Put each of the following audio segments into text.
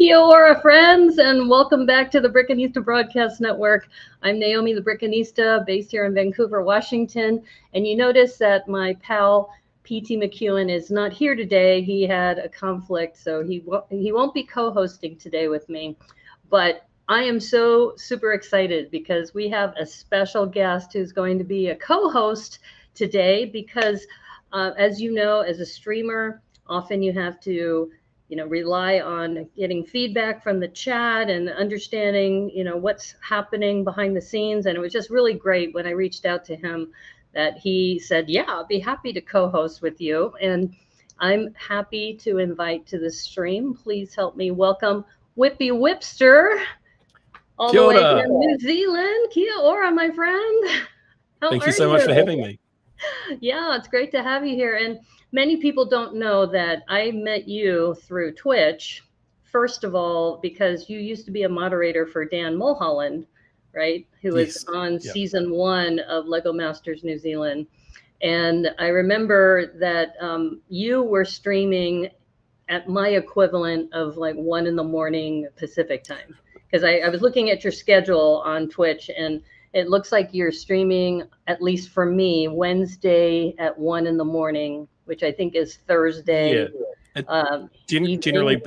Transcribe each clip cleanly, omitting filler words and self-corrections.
Kia ora, friends, and welcome back to the Brickanista Broadcast Network. I'm Naomi the Brickanista, based here in Vancouver, Washington. And you notice that my pal, PT McEwen, is not here today. He had a conflict, so he won't be co-hosting today with me. But I am so super excited because we have a special guest who's going to be a co-host today because, as you know, as a streamer, often you have to rely on getting feedback from the chat and understanding, what's happening behind the scenes. And it was just really great when I reached out to him that he said, yeah, I'll be happy to co-host with you. And I'm happy to invite to the stream. Please help me welcome Whippy Whipster, all the way from New Zealand. Kia ora, my friend. Thank you so much for having me. Yeah, it's great to have you here. And many people don't know that I met you through Twitch, first of all, because you used to be a moderator for Dan Mulholland, right? Who was on season 1 of Lego Masters New Zealand. And I remember that you were streaming at my equivalent of like 1 in the morning Pacific time. Because I was looking at your schedule on Twitch, and it looks like you're streaming, at least for me, Wednesday at 1 in the morning, which I think is Thursday. Yeah. Generally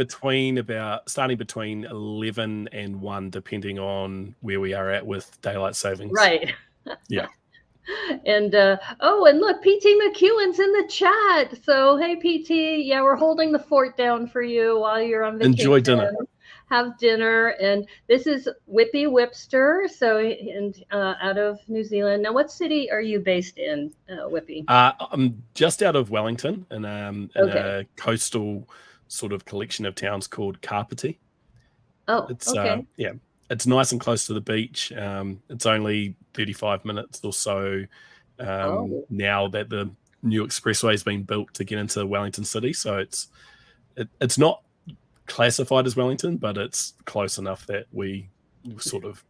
starting between 11 and 1, depending on where we are at with daylight savings. Right. Yeah. And and look, PT McEwen's in the chat. So hey, PT, yeah, we're holding the fort down for you while you're on vacation. Enjoy dinner. Have dinner. And this is Whippy Whipster, out of New Zealand. Now, what city are you based in, Whippy? I'm just out of Wellington in a coastal sort of collection of towns called Kapiti. Oh, it's it's nice and close to the beach. It's only 35 minutes or so now that the new expressway has been built to get into Wellington City. So it's not classified as Wellington, but it's close enough that we sort of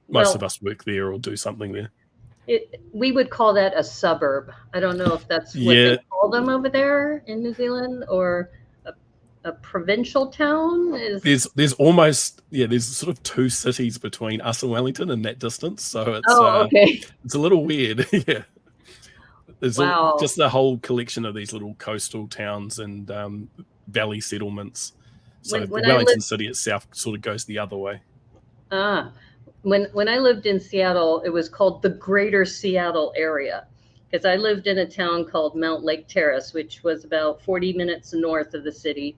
most of us work there or do something there. We would call that a suburb. I don't know if that's what they call them over there in New Zealand, or a provincial town. There's almost there's sort of 2 cities between us and Wellington in that distance, so it's it's a little weird. Yeah, there's just a whole collection of these little coastal towns and valley settlements. So Wellington City itself sort of goes the other way. When I lived in Seattle, it was called the Greater Seattle Area, because I lived in a town called Mount Lake Terrace, which was about 40 minutes north of the city.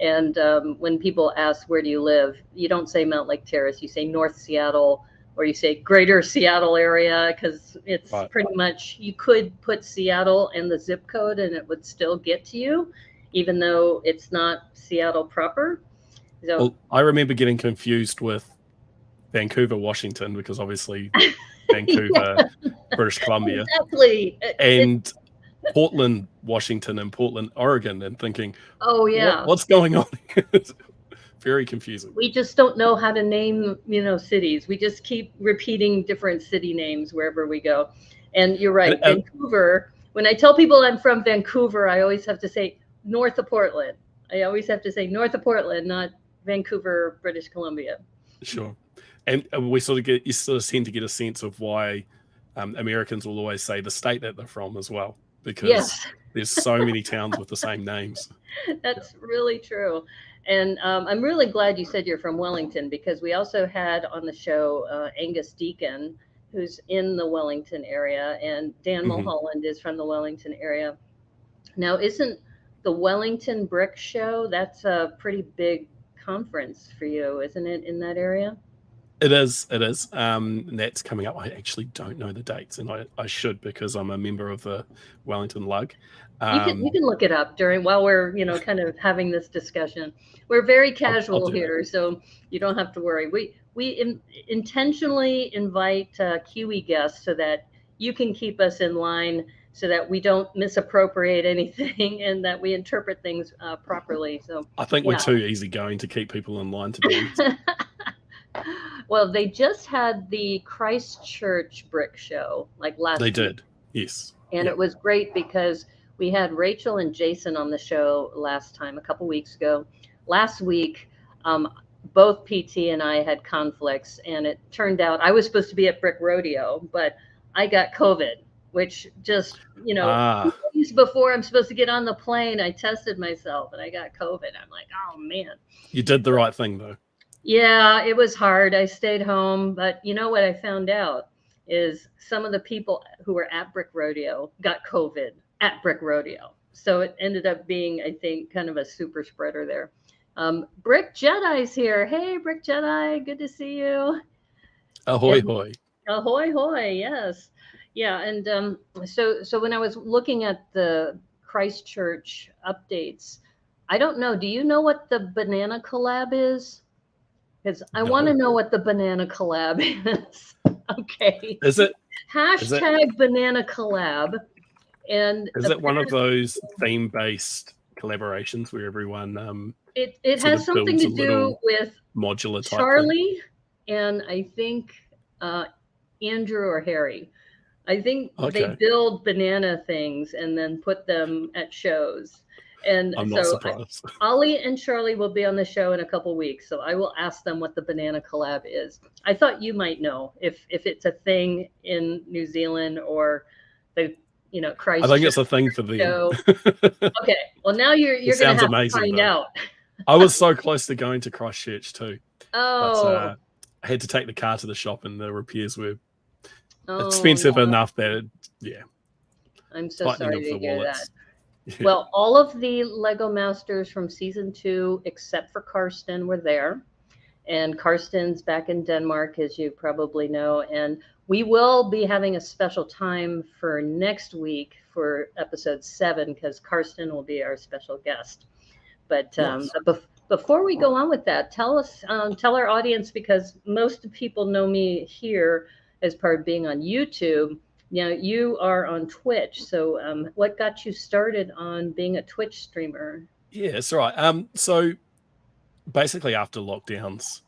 And when people ask, where do you live? You don't say Mount Lake Terrace, you say North Seattle, or you say Greater Seattle Area, because it's pretty much, you could put Seattle in the zip code and it would still get to you, even though it's not Seattle proper. So, well, I remember getting confused with Vancouver, Washington, because obviously Vancouver, British Columbia, and Portland, Washington, and Portland, Oregon, and thinking, what's going on? Very confusing. We just don't know how to name, cities. We just keep repeating different city names wherever we go. And you're right, Vancouver. When I tell people I'm from Vancouver, I always have to say north of Portland. I always have to say north of Portland, not Vancouver, British Columbia. Sure. And you sort of tend to get a sense of why Americans will always say the state that they're from as well, because there's so many towns with the same names. That's really true. And I'm really glad you said you're from Wellington, because we also had on the show Angus Deacon, who's in the Wellington area, and Dan Mulholland is from the Wellington area. Now, isn't the Wellington Brick Show, that's a pretty big conference for you, isn't it, in that area? It is. And that's coming up. I actually don't know the dates, and I should, because I'm a member of the Wellington Lug. You can look it up while we're kind of having this discussion. We're very casual here, so you don't have to worry. We intentionally invite Kiwi guests so that you can keep us in line, so that we don't misappropriate anything and that we interpret things properly. So I think we're too easygoing to keep people in line, to be honest. Well, they just had the Christchurch Brick Show last week. They did, yes. And it was great because we had Rachel and Jason on the show last time, a couple weeks ago. Last week, Both PT and I had conflicts, and it turned out I was supposed to be at Brick Rodeo, but I got COVID, which just, you know, 2 days before I'm supposed to get on the plane, I tested myself and I got COVID. I'm like, oh man. You did the right thing though. Yeah, it was hard. I stayed home, but you know what I found out is some of the people who were at Brick Rodeo got COVID at Brick Rodeo. So it ended up being, I think, kind of a super spreader there. Brick Jedi's here. Hey, Brick Jedi, good to see you. Ahoy, hoy. Ahoy, hoy, yes. Yeah, and so when I was looking at the Christchurch updates, I don't know, do you know what the banana collab is? Because I want to know what the banana collab is. Okay. Is it? Hashtag banana collab. And is it one of those theme-based collaborations where everyone it has something to do with modular type Charlie thing? And I think Andrew or Harry. I think they build banana things and then put them at shows. And I'm not surprised. Ollie and Charlie will be on the show in a couple weeks, so I will ask them what the banana collab is. I thought you might know if it's a thing in New Zealand or the Christchurch. I think it's a thing for them. Okay, well now you're going to have to find out. I was so close to going to Christchurch too. Oh. But, I had to take the car to the shop, and the repairs were expensive enough that I'm so sorry to hear that. Yeah. Well, all of the Lego Masters from season 2, except for Karsten, were there. And Karsten's back in Denmark, as you probably know. And we will be having a special time for next week for episode 7, because Karsten will be our special guest. But yes. Before we go on with that, tell our audience, because most people know me here as part of being on YouTube. Now you are on Twitch, so what got you started on being a Twitch streamer? Yeah, that's right. So basically, after lockdowns,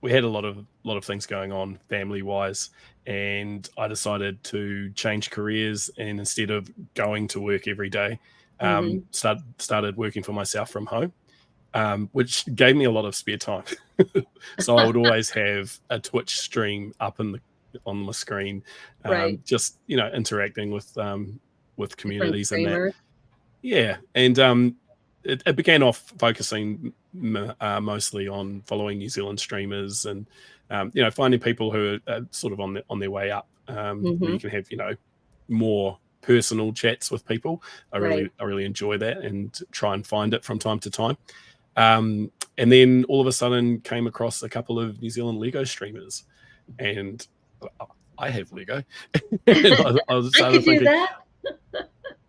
we had a lot of things going on family-wise, and I decided to change careers, and instead of going to work every day, started working for myself from home, which gave me a lot of spare time. So I would always have a Twitch stream up on my screen, just interacting with communities and that. Yeah, and it began off focusing mostly on following New Zealand streamers and finding people who are sort of on their way up, where you can have more personal chats with people. I really enjoy that and try and find it from time to time. And then all of a sudden came across a couple of New Zealand Lego streamers, and I have Lego. I could do that.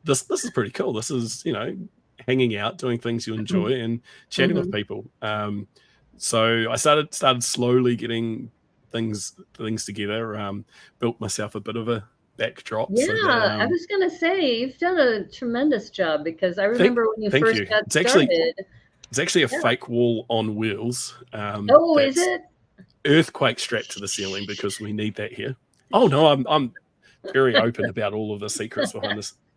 This is pretty cool. This is hanging out, doing things you enjoy, and chatting with people. So I started slowly getting things together. Built myself a bit of a backdrop. Yeah, so that, I was gonna say you've done a tremendous job, because I remember when you first got started. It's actually a fake wall on wheels. Is it? Earthquake strapped to the ceiling, because we need that here. Oh no, I'm very open about all of the secrets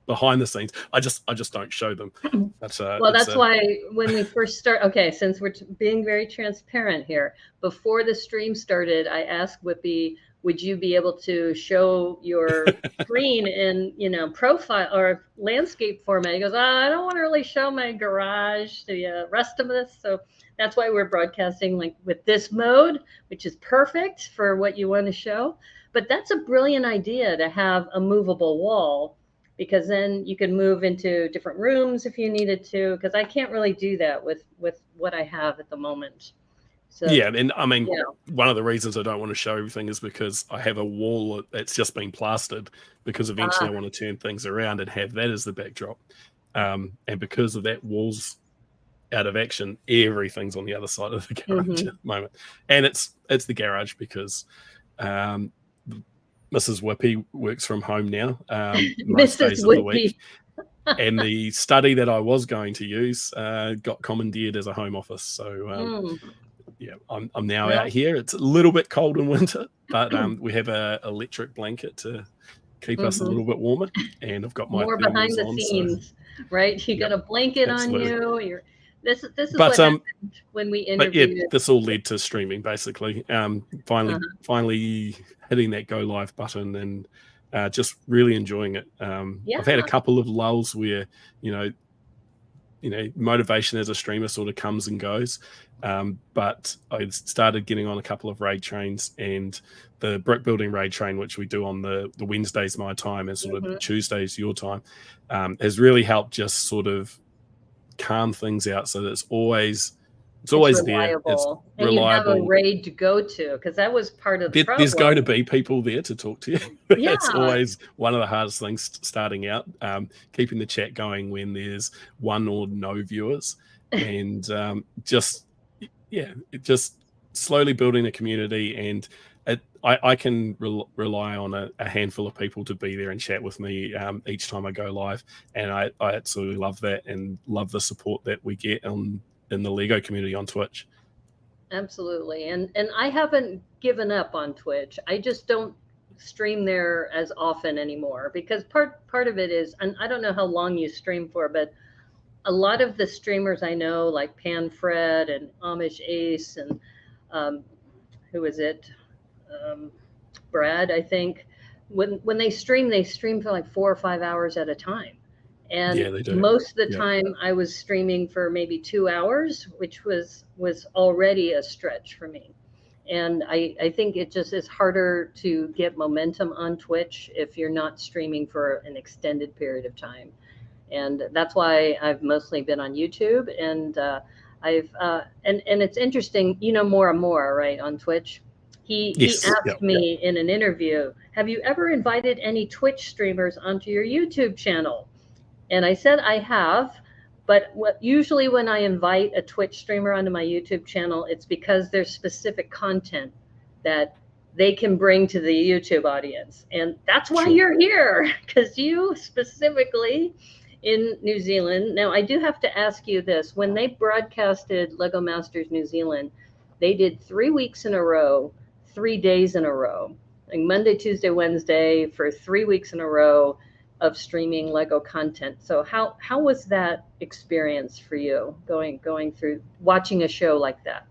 behind the scenes. I just don't show them. That's why when we first start. Okay, since we're being very transparent here, before the stream started, I asked Whippy, would you be able to show your screen in profile or landscape format? He goes, I don't want to really show my garage, the rest of this. So that's why we're broadcasting like with this mode, which is perfect for what you want to show. But that's a brilliant idea, to have a movable wall, because then you can move into different rooms if you needed to, because I can't really do that with what I have at the moment. So, yeah, and I mean, one of the reasons I don't want to show everything is because I have a wall that's just been plastered, because eventually I want to turn things around and have that as the backdrop. And because of that wall's out of action, everything's on the other side of the garage at the moment. And it's the garage because Mrs. Whippy works from home now most days of the week. And the study that I was going to use got commandeered as a home office. So yeah, I'm now out here. It's a little bit cold in winter, but we have a electric blanket to keep us a little bit warmer. And I've got my more behind the scenes, right? You got a blanket on you. This is But what happened when we but yeah, interviewed. this all led to streaming basically. Finally hitting that go live button and just really enjoying it. Yeah. I've had a couple of lulls where motivation as a streamer sort of comes and goes. But I started getting on a couple of raid trains, and the brick building raid train, which we do on the Wednesdays my time and sort of Tuesdays your time, has really helped just sort of calm things out so that it's always reliable. there. It's and reliable. You have a raid to go to, because that was part of the problem. There's going to be people there to talk to you. Yeah. It's always one of the hardest things starting out, keeping the chat going when there's one or no viewers, and just slowly building a community. And I can rely on a handful of people to be there and chat with me each time I go live, and I absolutely love that and love the support that we get in the Lego community on Twitch. Absolutely. And I haven't given up on Twitch. I just don't stream there as often anymore, because part of it is, and I don't know how long you stream for, but a lot of the streamers I know, like Panfred and Amish Ace and who is it? Brad, I think, when they stream for like 4 or 5 hours at a time. And yeah, they do. Most of the time I was streaming for maybe 2 hours, which was already a stretch for me. And I think it just is harder to get momentum on Twitch if you're not streaming for an extended period of time. And that's why I've mostly been on YouTube. And and it's interesting, more and more, right, on Twitch. He asked me in an interview, have you ever invited any Twitch streamers onto your YouTube channel? And I said I have, but usually when I invite a Twitch streamer onto my YouTube channel, it's because there's specific content that they can bring to the YouTube audience. And that's why you're here, because you specifically in New Zealand. Now, I do have to ask you this. When they broadcasted Lego Masters New Zealand, they did 3 weeks in a row, 3 days in a row, like Monday, Tuesday, Wednesday, for 3 weeks in a row of streaming Lego content. So how was that experience for you, going through watching a show like that?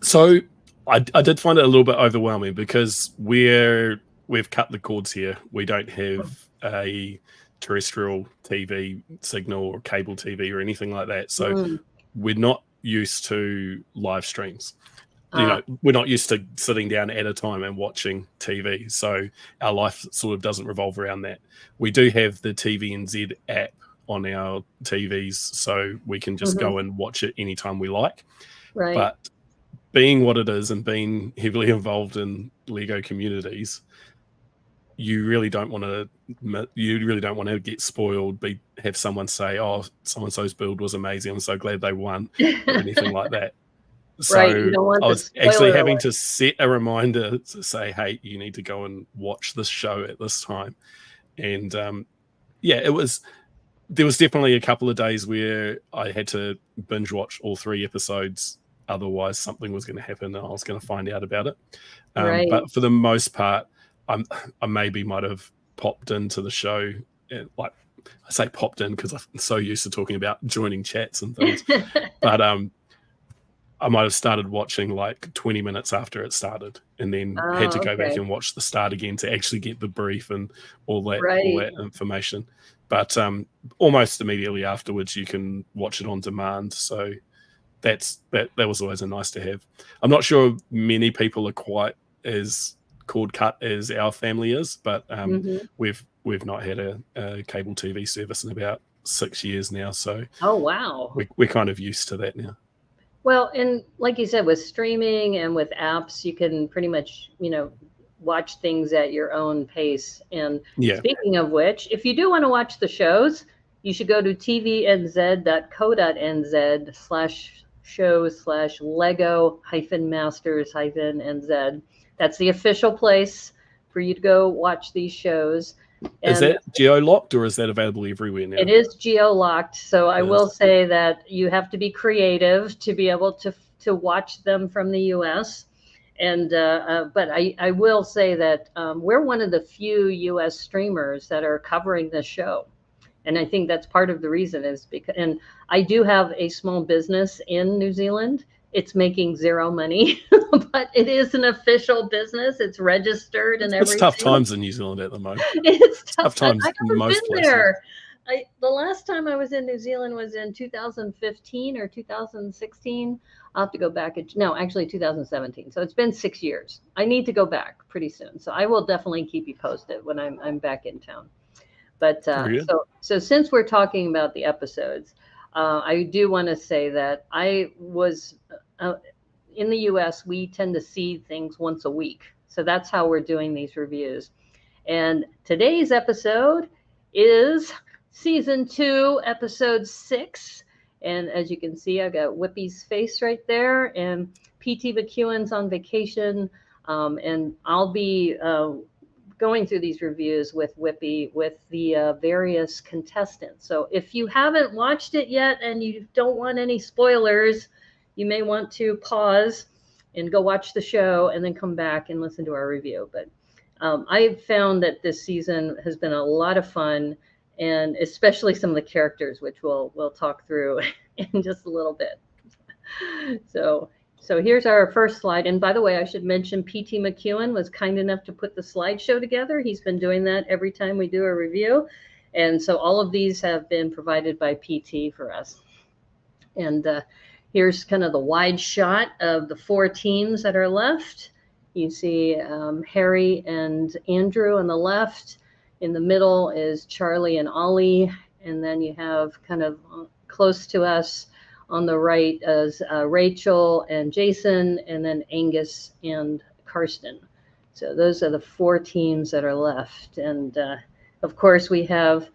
So I did find it a little bit overwhelming, because we've cut the cords here. We don't have a terrestrial TV signal or cable TV or anything like that. So we're not used to live streams. We're not used to sitting down at a time and watching TV. So our life sort of doesn't revolve around that. We do have the TVNZ app on our TVs, so we can just go and watch it anytime we like. Right. But being what it is and being heavily involved in Lego communities, you really don't want to get spoiled, have someone say, oh, so-and-so's build was amazing, I'm so glad they won, or anything like that. So right, I was actually having to set a reminder to say, hey, you need to go and watch this show at this time. And there was definitely a couple of days where I had to binge watch all 3 episodes. Otherwise something was going to happen and I was going to find out about it. But for the most part, I maybe might have popped into the show. Like I say popped in because I'm so used to talking about joining chats and things. But I might have started watching like 20 minutes after it started, and then had to go back and watch the start again to actually get the brief and all that information. But almost immediately afterwards, you can watch it on demand. So that was always a nice to have. I'm not sure many people are quite as cord cut as our family is, but we've not had a cable TV service in about 6 years now. So we're kind of used to that now. Well, and like you said, with streaming and with apps, you can pretty much, watch things at your own pace. And speaking of which, if you do want to watch the shows, you should go to tvnz.co.nz/shows/Lego-Masters-NZ. That's the official place for you to go watch these shows. And is that geo-locked, or is that available everywhere now? It is geo-locked. So I will say that you have to be creative to be able to watch them from the US. And but I will say that we're one of the few US streamers that are covering this show. And I think that's part of the reason is because, and I do have a small business in New Zealand. It's making zero money, but it is an official business. It's registered and everything. It's tough times in New Zealand at the moment. It's tough times I in haven't most been places. there. The last time I was in New Zealand was in 2015 or 2016. I'll have to go back. No, actually 2017. So it's been 6 years. I need to go back pretty soon. So I will definitely keep you posted when I'm back in town. But so since we're talking about the episodes, I do want to say that I was in the US, we tend to see things once a week. So that's how we're doing these reviews. And today's episode is season 2, episode 6. And as you can see, I've got Whippy's face right there, and PT McEwen's on vacation. And I'll be going through these reviews with Whippy with the various contestants. So if you haven't watched it yet and you don't want any spoilers, you may want to pause and go watch the show and then come back and listen to our review. But I've found that this season has been a lot of fun, and especially some of the characters, which we'll talk through in just a little bit. So here's our first slide. And by the way, I should mention PT McEwen was kind enough to put the slideshow together. He's been doing that every time we do a review. And so all of these have been provided by PT for us. And here's kind of the wide shot of the 4 teams that are left. You see Harry and Andrew on the left. In the middle is Charlie and Ollie. And then you have kind of close to us on the right as Rachel and Jason, and then Angus and Karsten. So those are the 4 teams that are left. And of course, we have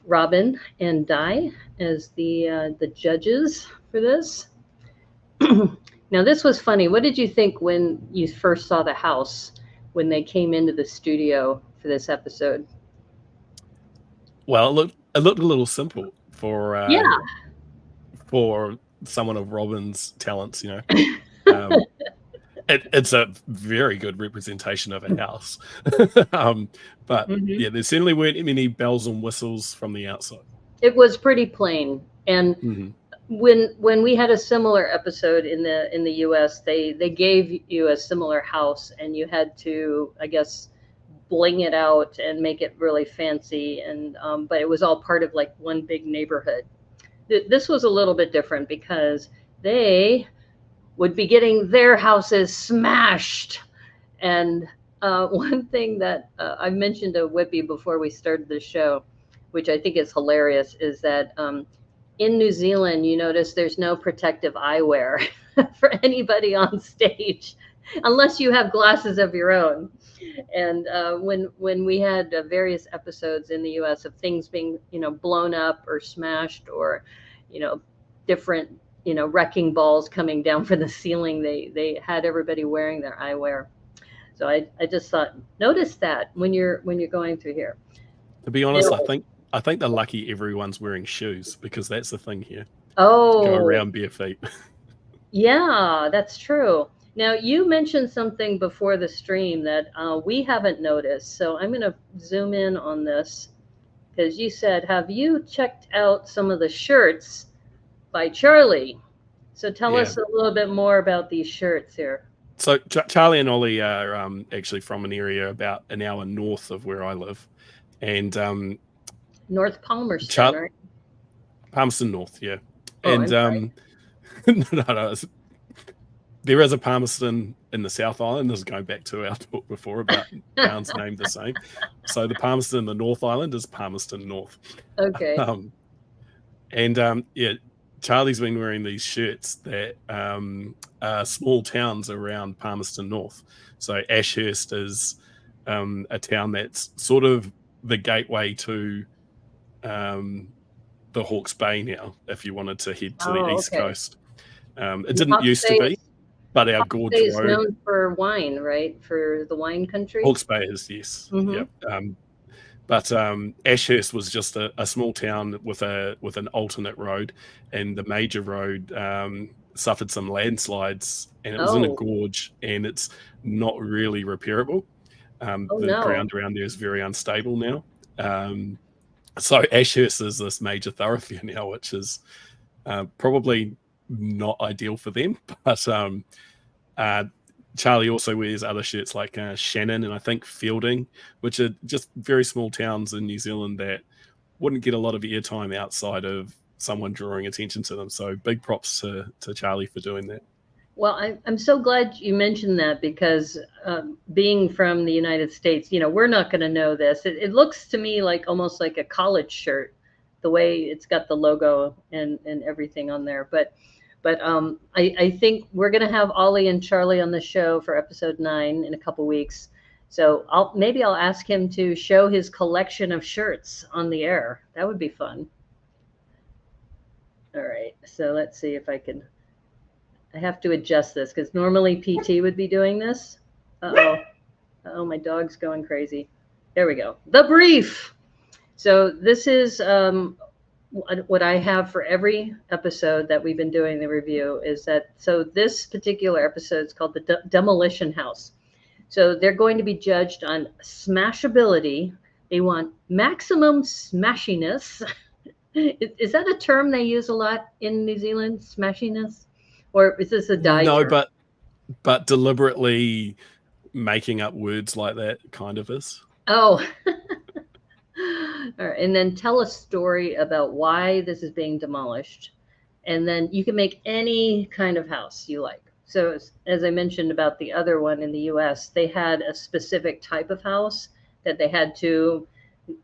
Robin and Di as the judges for this. Now, this was funny. What did you think when you first saw the house when they came into the studio for this episode? Well, it looked a little simple for someone of Robin's talents, you know. It's a very good representation of a house. But yeah, there certainly weren't many bells and whistles from the outside. It was pretty plain. And when we had a similar episode in the US, they gave you a similar house, and you had to, I guess, bling it out and make it really fancy. And but it was all part of like one big neighborhood. This was a little bit different because they would be getting their houses smashed. And one thing that I mentioned to Whippy before we started the show, which I think is hilarious, is that in New Zealand, you notice there's no protective eyewear for anybody on stage, unless you have glasses of your own. And when we had various episodes in the US of things being, blown up or smashed, or, different, wrecking balls coming down from the ceiling, they had everybody wearing their eyewear. So I just thought, notice that when you're going through here. To be honest, I think they're lucky everyone's wearing shoes, because that's the thing here. Oh, go around bare feet. Yeah, that's true. Now, you mentioned something before the stream that we haven't noticed. So I'm going to zoom in on this, because you said, have you checked out some of the shirts by Charlie? So tell us a little bit more about these shirts here. So Charlie and Ollie are actually from an area about an hour north of where I live. And North Palmerston, right? Palmerston North, yeah. Oh, and no, there is a Palmerston in the South Island. This is going back to our talk before about towns named the same. So the Palmerston in the North Island is Palmerston North. Okay. Charlie's been wearing these shirts that are small towns around Palmerston North. So Ashurst is a town that's sort of the gateway to the Hawke's Bay now, if you wanted to head to the East Coast. It didn't used to be, but our gorge is road known for wine, right? For the wine country. Hawke's Bay is, yes. Yep. But Ashurst was just a small town with an alternate road, and the major road suffered some landslides, and it was in a gorge, and it's not really repairable. The ground around there is very unstable now. So Ashurst is this major thoroughfare now, which is probably not ideal for them. But Charlie also wears other shirts like Shannon and I think Fielding, which are just very small towns in New Zealand that wouldn't get a lot of airtime outside of someone drawing attention to them. So big props to Charlie for doing that. Well, I'm so glad you mentioned that, because being from the United States, we're not going to know this. It looks to me like almost like a college shirt, the way it's got the logo and everything on there. But I think we're going to have Ollie and Charlie on the show for episode 9 in a couple weeks. So maybe I'll ask him to show his collection of shirts on the air. That would be fun. All right, so let's see if I can. I have to adjust this because normally PT would be doing this. Uh-oh, my dog's going crazy. There we go. The brief. So this is what I have for every episode that we've been doing the review is that, so this particular episode is called the Demolition House. So they're going to be judged on smashability. They want maximum smashiness. Is that a term they use a lot in New Zealand, smashiness? Or is this a die? No, but deliberately making up words like that kind of is. Oh. All right. And then tell a story about why this is being demolished. And then you can make any kind of house you like. So as I mentioned about the other one in the US, they had a specific type of house that they had to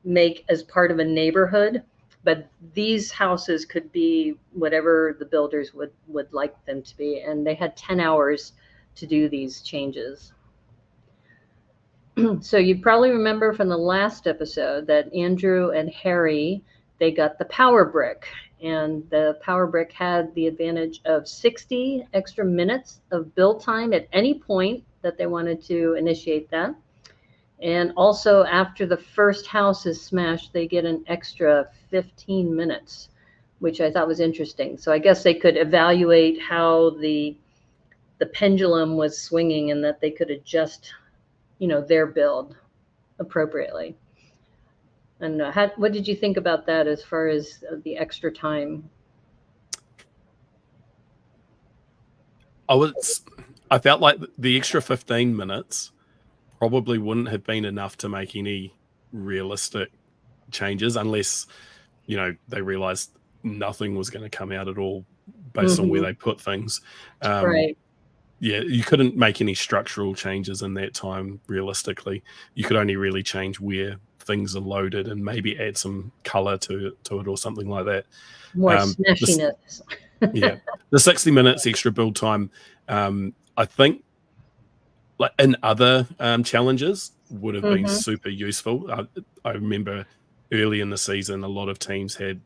make as part of a neighborhood. But these houses could be whatever the builders would like them to be. And they had 10 hours to do these changes. So you probably remember from the last episode that Andrew and Harry, they got the power brick. And the power brick had the advantage of 60 extra minutes of build time at any point that they wanted to initiate that. And also after the first house is smashed, they get an extra 15 minutes, which I thought was interesting. So I guess they could evaluate how the pendulum was swinging and that they could adjust, their build appropriately. And what did you think about that as far as the extra time? I felt like the extra 15 minutes probably wouldn't have been enough to make any realistic changes unless, they realized nothing was going to come out at all based on where they put things. Right. Yeah, you couldn't make any structural changes in that time realistically. You could only really change where things are loaded and maybe add some color to it or something like that. More smashiness. The 60 minutes extra build time, I think, like in other challenges would have been super useful. I remember early in the season, a lot of teams had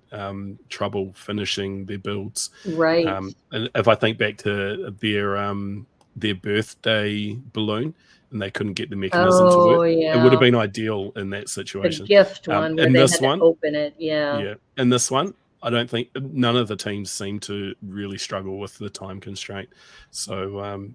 trouble finishing their builds. Right. And if I think back to their birthday balloon and they couldn't get the mechanism to work, it would have been ideal in that situation. The gift one where they had to open it. Yeah. In this one, I don't think none of the teams seem to really struggle with the time constraint. So,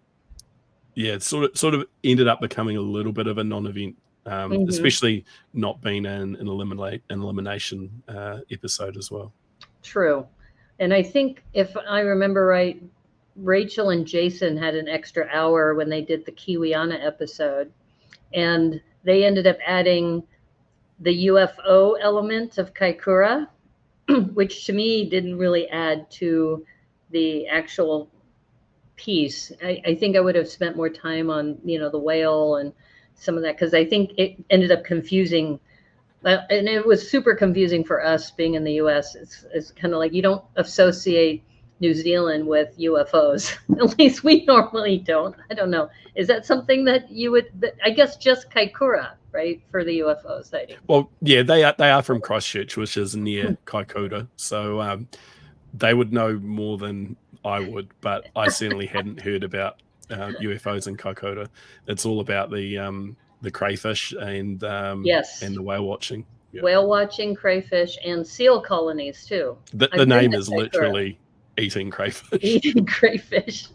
it sort of ended up becoming a little bit of a non-event, especially not being an elimination episode as well. True. And I think if I remember right, Rachel and Jason had an extra hour when they did the Kiwiana episode, and they ended up adding the UFO element of Kaikoura, which to me didn't really add to the actual piece. I think I would have spent more time on, the whale and some of that, because I think it ended up confusing. And it was super confusing for us being in the US. It's kind of like you don't associate New Zealand with UFOs. At least we normally don't. I don't know. Is that something that you would, I guess just Kaikoura, right, for the UFO sighting? Well, yeah, they are from Christchurch, which is near Kaikoura. So they would know more than I would, but I certainly hadn't heard about UFOs in Kaikoura. It's all about the crayfish and and the whale watching. Yeah. Whale watching, crayfish, and seal colonies too. The name is literally eating crayfish. Eating crayfish.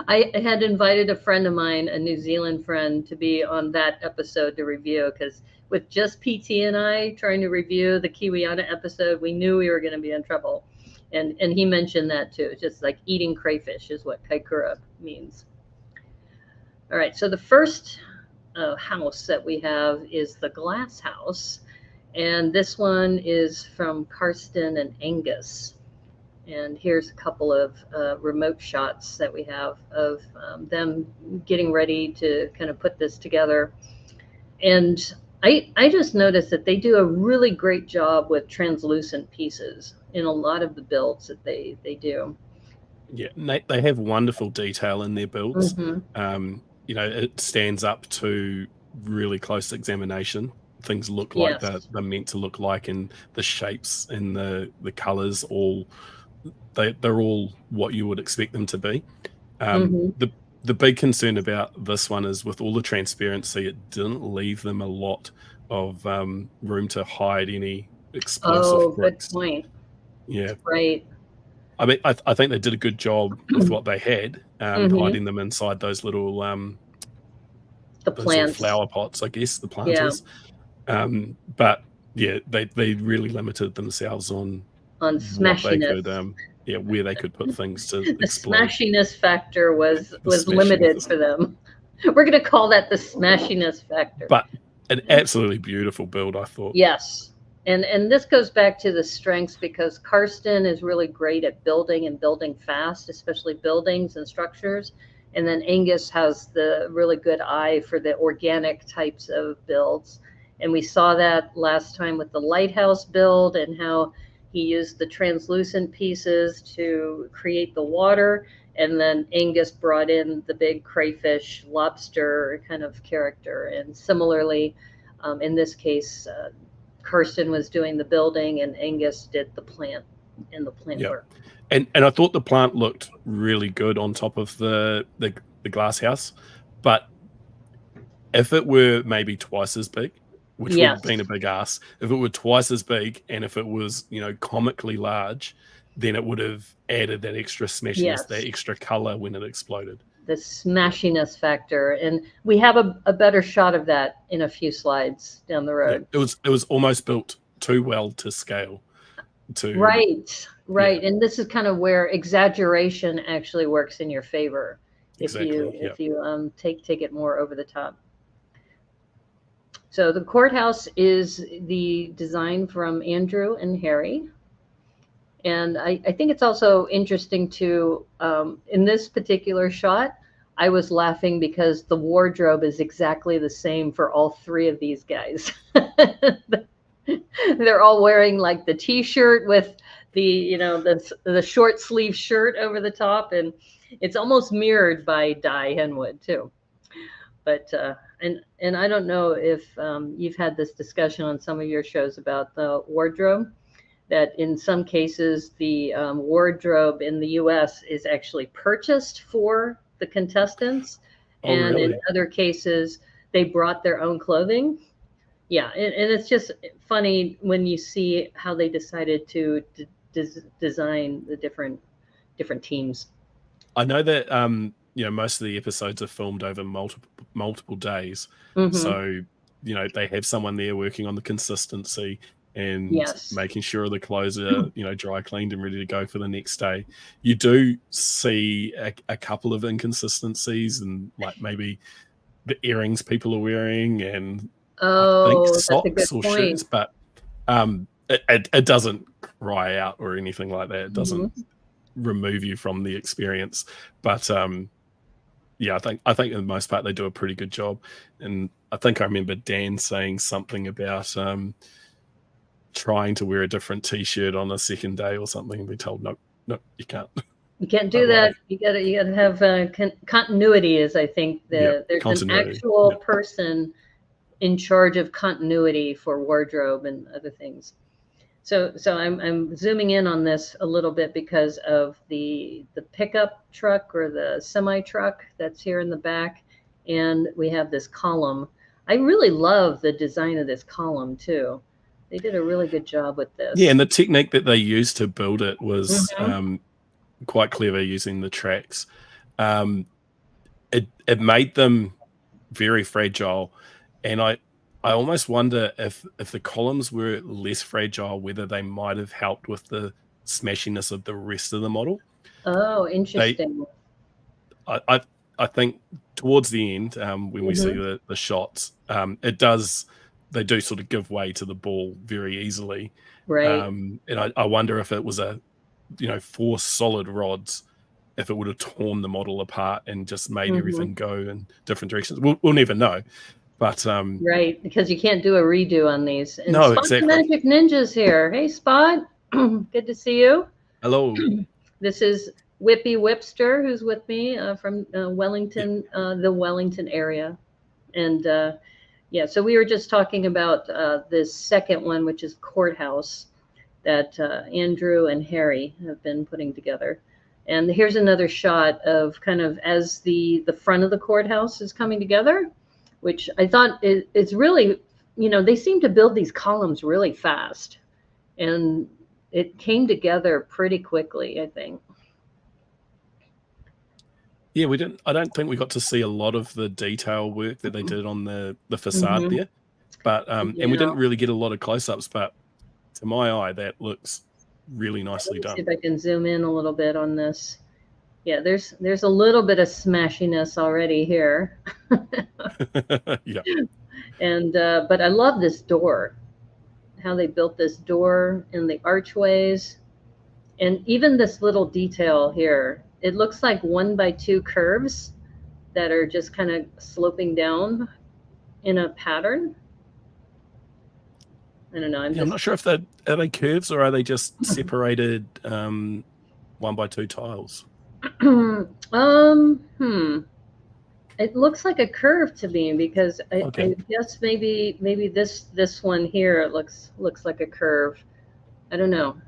I had invited a friend of mine, a New Zealand friend, to be on that episode to review, because with just PT and I trying to review the Kiwiana episode, we knew we were going to be in trouble. And he mentioned that too. It's just like eating crayfish is what kaikura means. All right, so the first house that we have is the glass house. And this one is from Karsten and Angus. And here's a couple of remote shots that we have of them getting ready to kind of put this together. And I just noticed that they do a really great job with translucent pieces in a lot of the builds that they do. Yeah, they have wonderful detail in their builds. Mm-hmm. You know, it stands up to really close examination. Things look like they're meant to look like, and the shapes and the colors all they're all what you would expect them to be. The big concern about this one is with all the transparency, it didn't leave them a lot of room to hide any explosive bricks. Good point. Yeah, right. I mean, I think they did a good job with what they had, hiding them inside those little the plants, flower pots, I guess the planters. Yeah. But yeah, they really limited themselves on smashiness. Where they could put things to the explode. Smashiness factor was limited for them. We're going to call that the smashiness factor. But an absolutely beautiful build, I thought. Yes. And this goes back to the strengths, because Karsten is really great at building and building fast, especially buildings and structures. And then Angus has the really good eye for the organic types of builds. And we saw that last time with the lighthouse build and how he used the translucent pieces to create the water. And then Angus brought in the big crayfish, lobster kind of character. And similarly, in this case, Karsten was doing the building and Angus did the plant and the plant work. And I thought the plant looked really good on top of the glass house. But if it were maybe twice as big, which would have been a big ask, if it were twice as big and if it was, comically large, then it would have added that extra smashiness, that extra color when it exploded. The smashiness factor, and we have a better shot of that in a few slides down the road. Yeah, it was almost built too well to scale. Right. And this is kind of where exaggeration actually works in your favor if you take it more over the top. So the courthouse is the design from Andrew and Harry. And I think it's also interesting to, in this particular shot, I was laughing because the wardrobe is exactly the same for all three of these guys. They're all wearing like the t-shirt with the, the short sleeve shirt over the top. And it's almost mirrored by Di Henwood too. But, and I don't know if you've had this discussion on some of your shows about the wardrobe, that in some cases the wardrobe in the US is actually purchased for the contestants. And really? In other cases, they brought their own clothing. Yeah, and it's just funny when you see how they decided to design the different teams. I know that most of the episodes are filmed over multiple days. So, they have someone there working on the consistency and making sure the clothes are, dry cleaned and ready to go for the next day. You do see a couple of inconsistencies, and like maybe the earrings people are wearing, and I think socks or shirts, but it doesn't cry out or anything like that. It doesn't remove you from the experience. But I think for the most part they do a pretty good job. And I think I remember Dan saying something about trying to wear a different t-shirt on a second day or something and be told no, you can't. You can't do that. You gotta have continuity. Is I think there's an actual person in charge of continuity for wardrobe and other things. So I'm zooming in on this a little bit because of the pickup truck or the semi truck that's here in the back, and we have this column. I really love the design of this column too. They did a really good job with this. Yeah, and the technique that they used to build it was quite clever, using the tracks. it made them very fragile, and I almost wonder if the columns were less fragile, whether they might have helped with the smashiness of the rest of the model. Oh, interesting. I think towards the end, when we see the shots, they do sort of give way to the ball very easily. Right. And I wonder if it was 4 solid rods, if it would have torn the model apart and just made everything go in different directions. We'll never know. But right, because you can't do a redo on these. And no, Spot exactly. the Magic Ninja's here. Hey, Spot. Good to see you. Hello. This is Whippy Whipster, who's with me from Wellington, the Wellington area. And yeah, so we were just talking about this second one, which is Courthouse, that Andrew and Harry have been putting together. And here's another shot of kind of as the front of the courthouse is coming together, which I thought it's really, they seem to build these columns really fast. And it came together pretty quickly, I think. Yeah, I don't think we got to see a lot of the detail work that they did on the facade there. But and we didn't really get a lot of close-ups, but to my eye, that looks really nicely done. See if I can zoom in a little bit on this. Yeah, there's a little bit of smashiness already here. Yeah. And but I love this door, how they built this door and the archways, and even this little detail here. It looks like 1x2 curves that are just kind of sloping down in a pattern. I don't know. I'm not sure if are they curves or are they just separated 1x2 tiles? It looks like a curve to me because I guess maybe this one here looks like a curve. I don't know.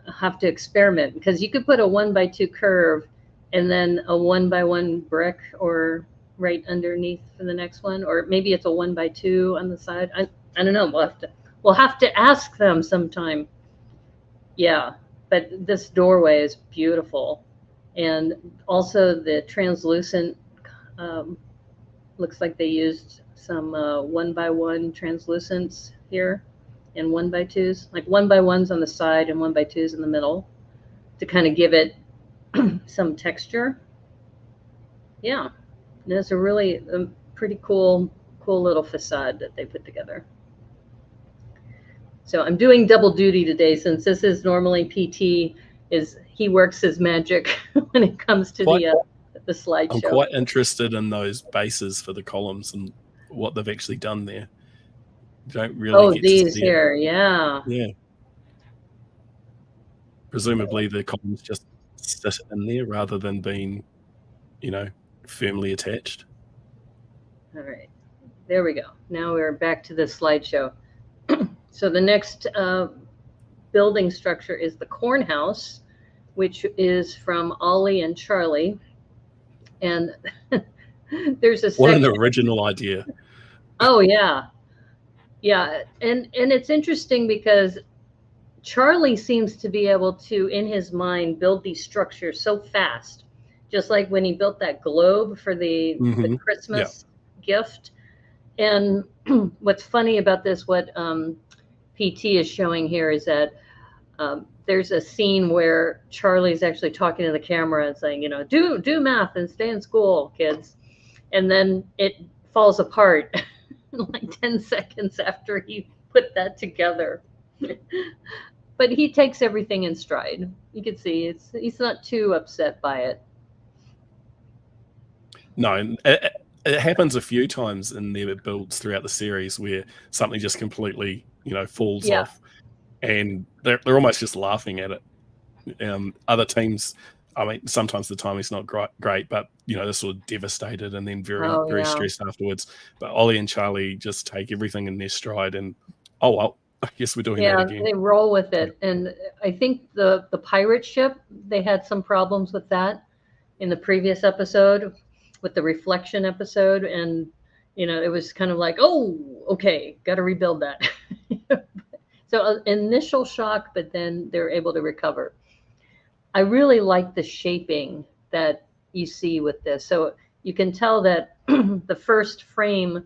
I'll have to experiment because you could put a 1x2 curve and then a 1x1 brick or right underneath for the next one, or maybe it's a 1x2 on the side. I don't know. We'll have to ask them sometime. Yeah, but this doorway is beautiful. And also the translucent, looks like they used some 1x1 translucents here and 1x2s, like 1x1s on the side and 1x2s in the middle to kind of give it some texture. Yeah, it's a really pretty cool little facade that they put together. So I'm doing double duty today since this is normally PT. He works his magic when it comes to the slideshow. I'm quite interested in those bases for the columns and what they've actually done there. You don't really get these to see here, it. Yeah. Presumably the columns just sit in there rather than being, firmly attached. All right, there we go. Now we're back to the slideshow. So the next building structure is the corn house, which is from Ollie and Charlie. And there's what an original idea. Oh, yeah. Yeah. And it's interesting because Charlie seems to be able to, in his mind, build these structures so fast, just like when he built that globe for the Christmas gift. And what's funny about this, what PT is showing here is that there's a scene where Charlie's actually talking to the camera and saying, do math and stay in school, kids. And then it falls apart like 10 seconds after he put that together. But he takes everything in stride. You can see he's not too upset by it. No, it happens a few times in their builds throughout the series where something just completely, falls off, and they're almost just laughing at it. Other teams, I mean, sometimes the timing's not great, but they're sort of devastated and then very stressed afterwards. But Ollie and Charlie just take everything in their stride, and well, I guess we're doing that again. Yeah, they roll with it. And I think the pirate ship, they had some problems with that in the previous episode, with the reflection episode, and it was kind of like, oh, okay, got to rebuild that. So initial shock, but then they're able to recover. I really like the shaping that you see with this. So you can tell that the first frame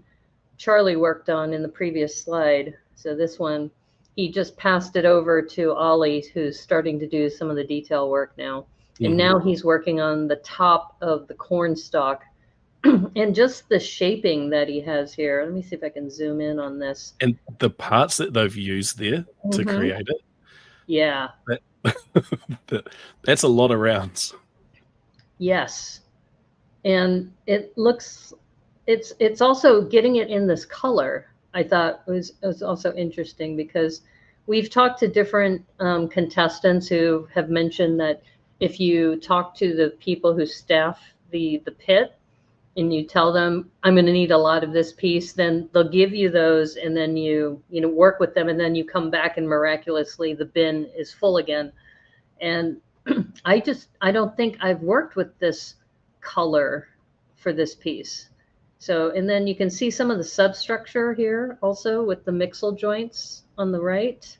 Charlie worked on in the previous slide. So this one, he just passed it over to Ollie, who's starting to do some of the detail work now. And now he's working on the top of the corn stalk and just the shaping that he has here. Let me see if I can zoom in on this. And the parts that they've used there to create it. Yeah. That's a lot of rounds. Yes. And it looks, it's also getting it in this color. I thought was also interesting because we've talked to different contestants who have mentioned that if you talk to the people who staff the pit and you tell them, I'm going to need a lot of this piece, then they'll give you those, and then you work with them, and then you come back and miraculously the bin is full again. And I don't think I've worked with this color for this piece. So, and then you can see some of the substructure here also with the mixel joints on the right.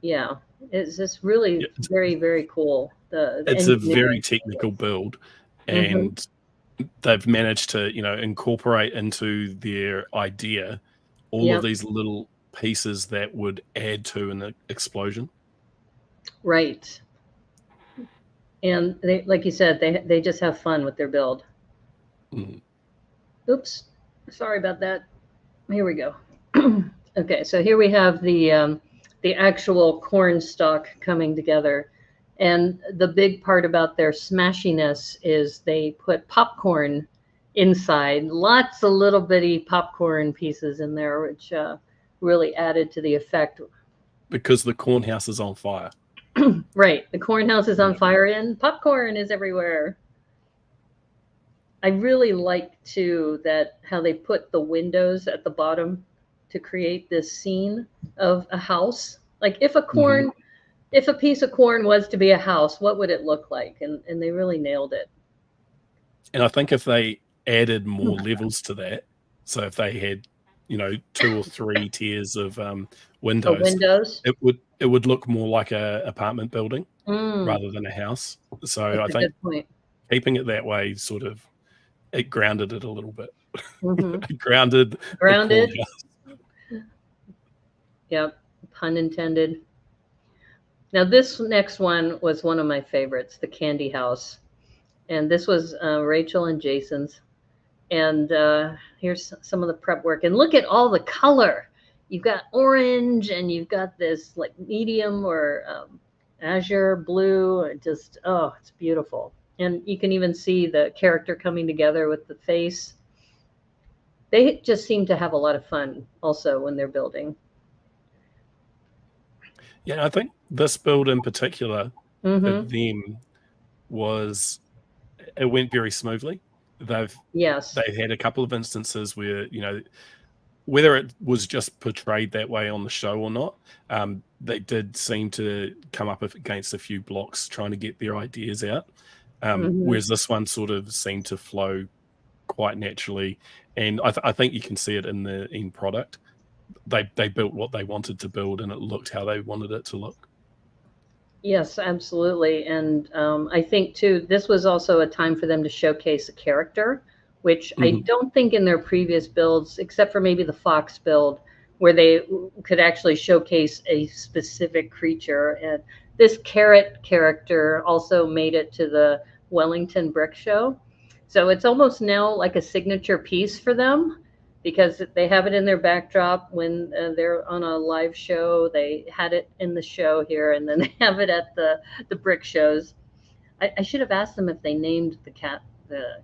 Yeah, it's just really very, very cool. It's a very technical build, and they've managed to, incorporate into their idea all of these little pieces that would add to an explosion. Right. And they, like you said, they just have fun with their build. Oops, sorry about that. Here we go. Okay, so here we have the actual corn stalk coming together. And the big part about their smashiness is they put popcorn inside, lots of little bitty popcorn pieces in there, which really added to the effect. Because the corn house is on fire. Right, the corn house is on fire and popcorn is everywhere. I really like too that how they put the windows at the bottom to create this scene of a house. Like if a piece of corn was to be a house, what would it look like? And they really nailed it. And I think if they added more levels to that, so if they had, 2 or 3 tiers of windows, it would look more like a apartment building rather than a house. So that's I think keeping it that way sort of it grounded it a little bit. grounded. Yep, pun intended. Now this next one was one of my favorites, the candy house. And this was Rachel and Jason's. And here's some of the prep work. And look at all the color. You've got orange and you've got this like medium or azure blue. Just, oh, it's beautiful. And you can even see the character coming together with the face. They just seem to have a lot of fun also when they're building. Yeah, I think this build in particular for them it went very smoothly. They've had a couple of instances where, whether it was just portrayed that way on the show or not, they did seem to come up against a few blocks trying to get their ideas out. Whereas this one sort of seemed to flow quite naturally. And I think you can see it in the end product. They built what they wanted to build and it looked how they wanted it to look. Yes, absolutely. And I think, too, this was also a time for them to showcase a character, which I don't think in their previous builds, except for maybe the Fox build, where they could actually showcase a specific creature. And this carrot character also made it to the Wellington Brick Show. So it's almost now like a signature piece for them because they have it in their backdrop when they're on a live show. They had it in the show here, and then they have it at the brick shows. I should have asked them if they named the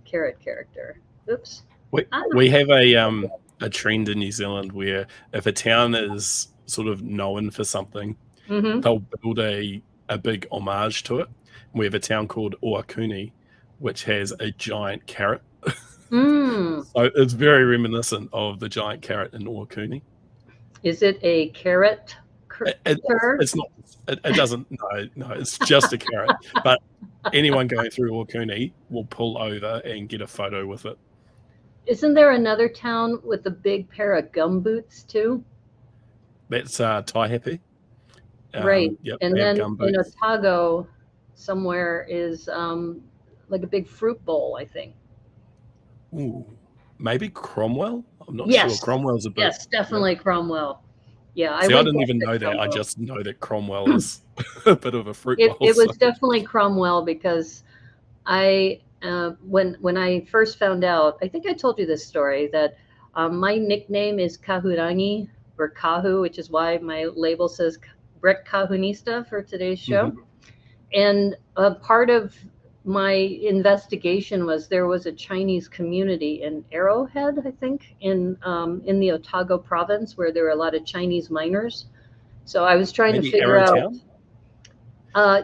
carrot character. Oops. We have a trend in New Zealand where if a town is sort of known for something, they'll build a big homage to it. We have a town called Oakuni, which has a giant carrot. So it's very reminiscent of the giant carrot in Oakuni. Is it a carrot? It's not. It doesn't. No, it's just a carrot. But anyone going through Oakuni will pull over and get a photo with it. Isn't there another town with a big pair of gum boots too? That's Taihape. Right. Yep, and then in Otago somewhere is like a big fruit bowl, I think. Ooh, maybe Cromwell. I'm not sure. Yes. Cromwell's a bit. Yes, definitely Cromwell. Yeah, See, I didn't even to know that. I Cromwell. just know that Cromwell is a bit of a fruit bowl. It was definitely Cromwell because I when I first found out, I think I told you this story that my nickname is Kahurangi or Kahu, which is why my label says Brick Kahunista for today's show. And part of my investigation was there was a Chinese community in Arrowhead, I think, in the Otago province where there were a lot of Chinese miners. So I was trying to figure out.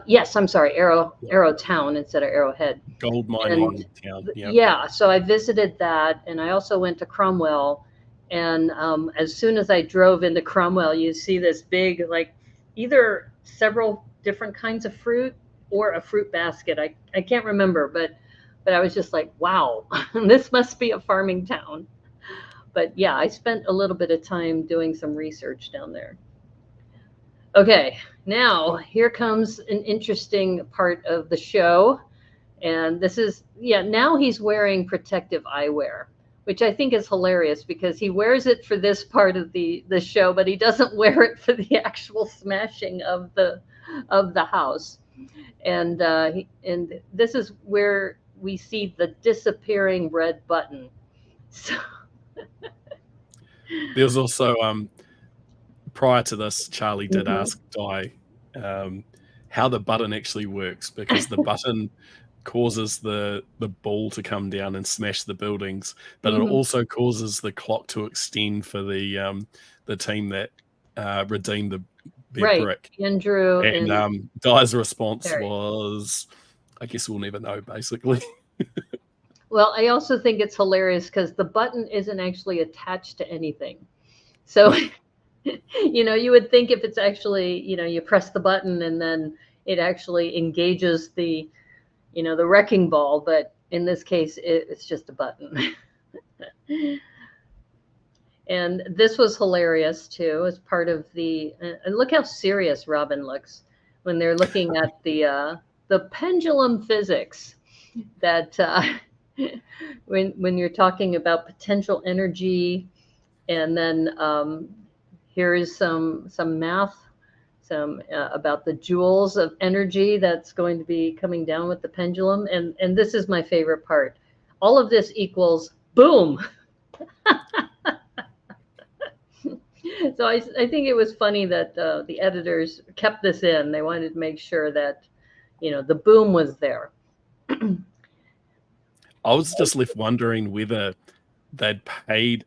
Yes, I'm sorry, Arrowtown instead of Arrowhead. Gold mining town. Yeah, so I visited that, and I also went to Cromwell. And as soon as I drove into Cromwell, you see this big, like, either several different kinds of fruit or a fruit basket. I can't remember, but I was just like, wow, this must be a farming town. But yeah, I spent a little bit of time doing some research down there. Okay, now here comes an interesting part of the show. And this is, now he's wearing protective eyewear, which I think is hilarious because he wears it for this part of the show, but he doesn't wear it for the actual smashing of the house. And this is where we see the disappearing red button. So there's also prior to this, Charlie did ask Di how the button actually works, because the button causes the ball to come down and smash the buildings, but it also causes the clock to extend for the team that redeemed their brick. Andrew and Di's response was, I guess we'll never know, basically. Well, I also think it's hilarious because the button isn't actually attached to anything. So, you would think if it's actually, you press the button and then it actually engages the wrecking ball. But in this case, it's just a button. And this was hilarious, too, as part of and look how serious Robin looks when they're looking at the pendulum physics that when you're talking about potential energy, and then here is some math, about the joules of energy that's going to be coming down with the pendulum. And this is my favorite part. All of this equals boom. So I think it was funny that the editors kept this in. They wanted to make sure that, the boom was there. I was just left wondering whether they'd paid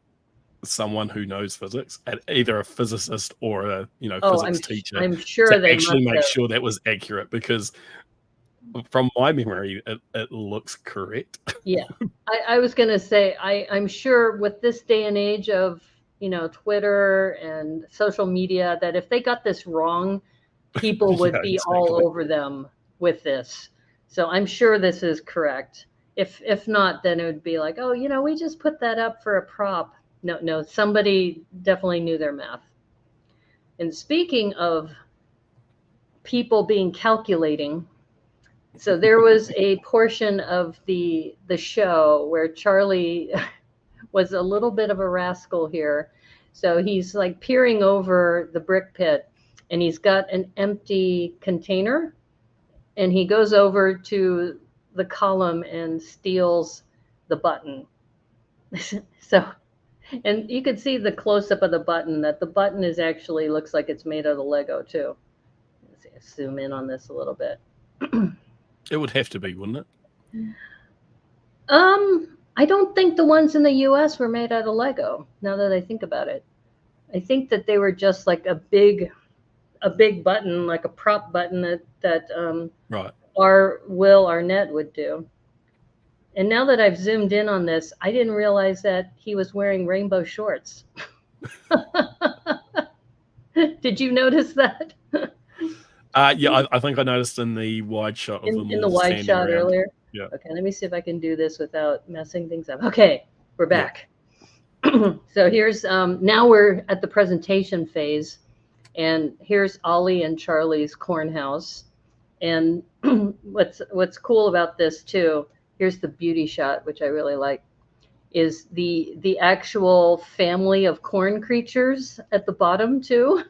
someone who knows physics, either a physicist or a physics teacher. I'm sure to they actually make sure that was accurate, because from my memory, it looks correct. Yeah, I was going to say I'm sure with this day and age of Twitter and social media, that if they got this wrong, people would be all over them with this. So I'm sure this is correct. If not, then it would be like, oh, we just put that up for a prop. No, somebody definitely knew their math. And speaking of people being calculating, so there was a portion of the show where Charlie was a little bit of a rascal here. So he's like peering over the brick pit, and he's got an empty container, and he goes over to the column and steals the button. So, and you can see the close-up of the button, that the button is actually looks like it's made out of Lego too. Let's see, zoom in on this a little bit. It would have to be, wouldn't it? I don't think the ones in the US were made out of Lego, now that I think about it. I think that they were just like a big button, like a prop button that right. our Will Arnett would do. And now that I've zoomed in on this, I didn't realize that he was wearing rainbow shorts. Did you notice that? Yeah, I think I noticed in the wide shot of them. In the wide shot around. earlier? Yeah. Okay, let me see if I can do this without messing things up. Okay, we're back. Yeah. So here's, now we're at the presentation phase. And here's Ollie and Charlie's corn house. And what's cool about this too, here's the beauty shot, which I really like, is the actual family of corn creatures at the bottom too.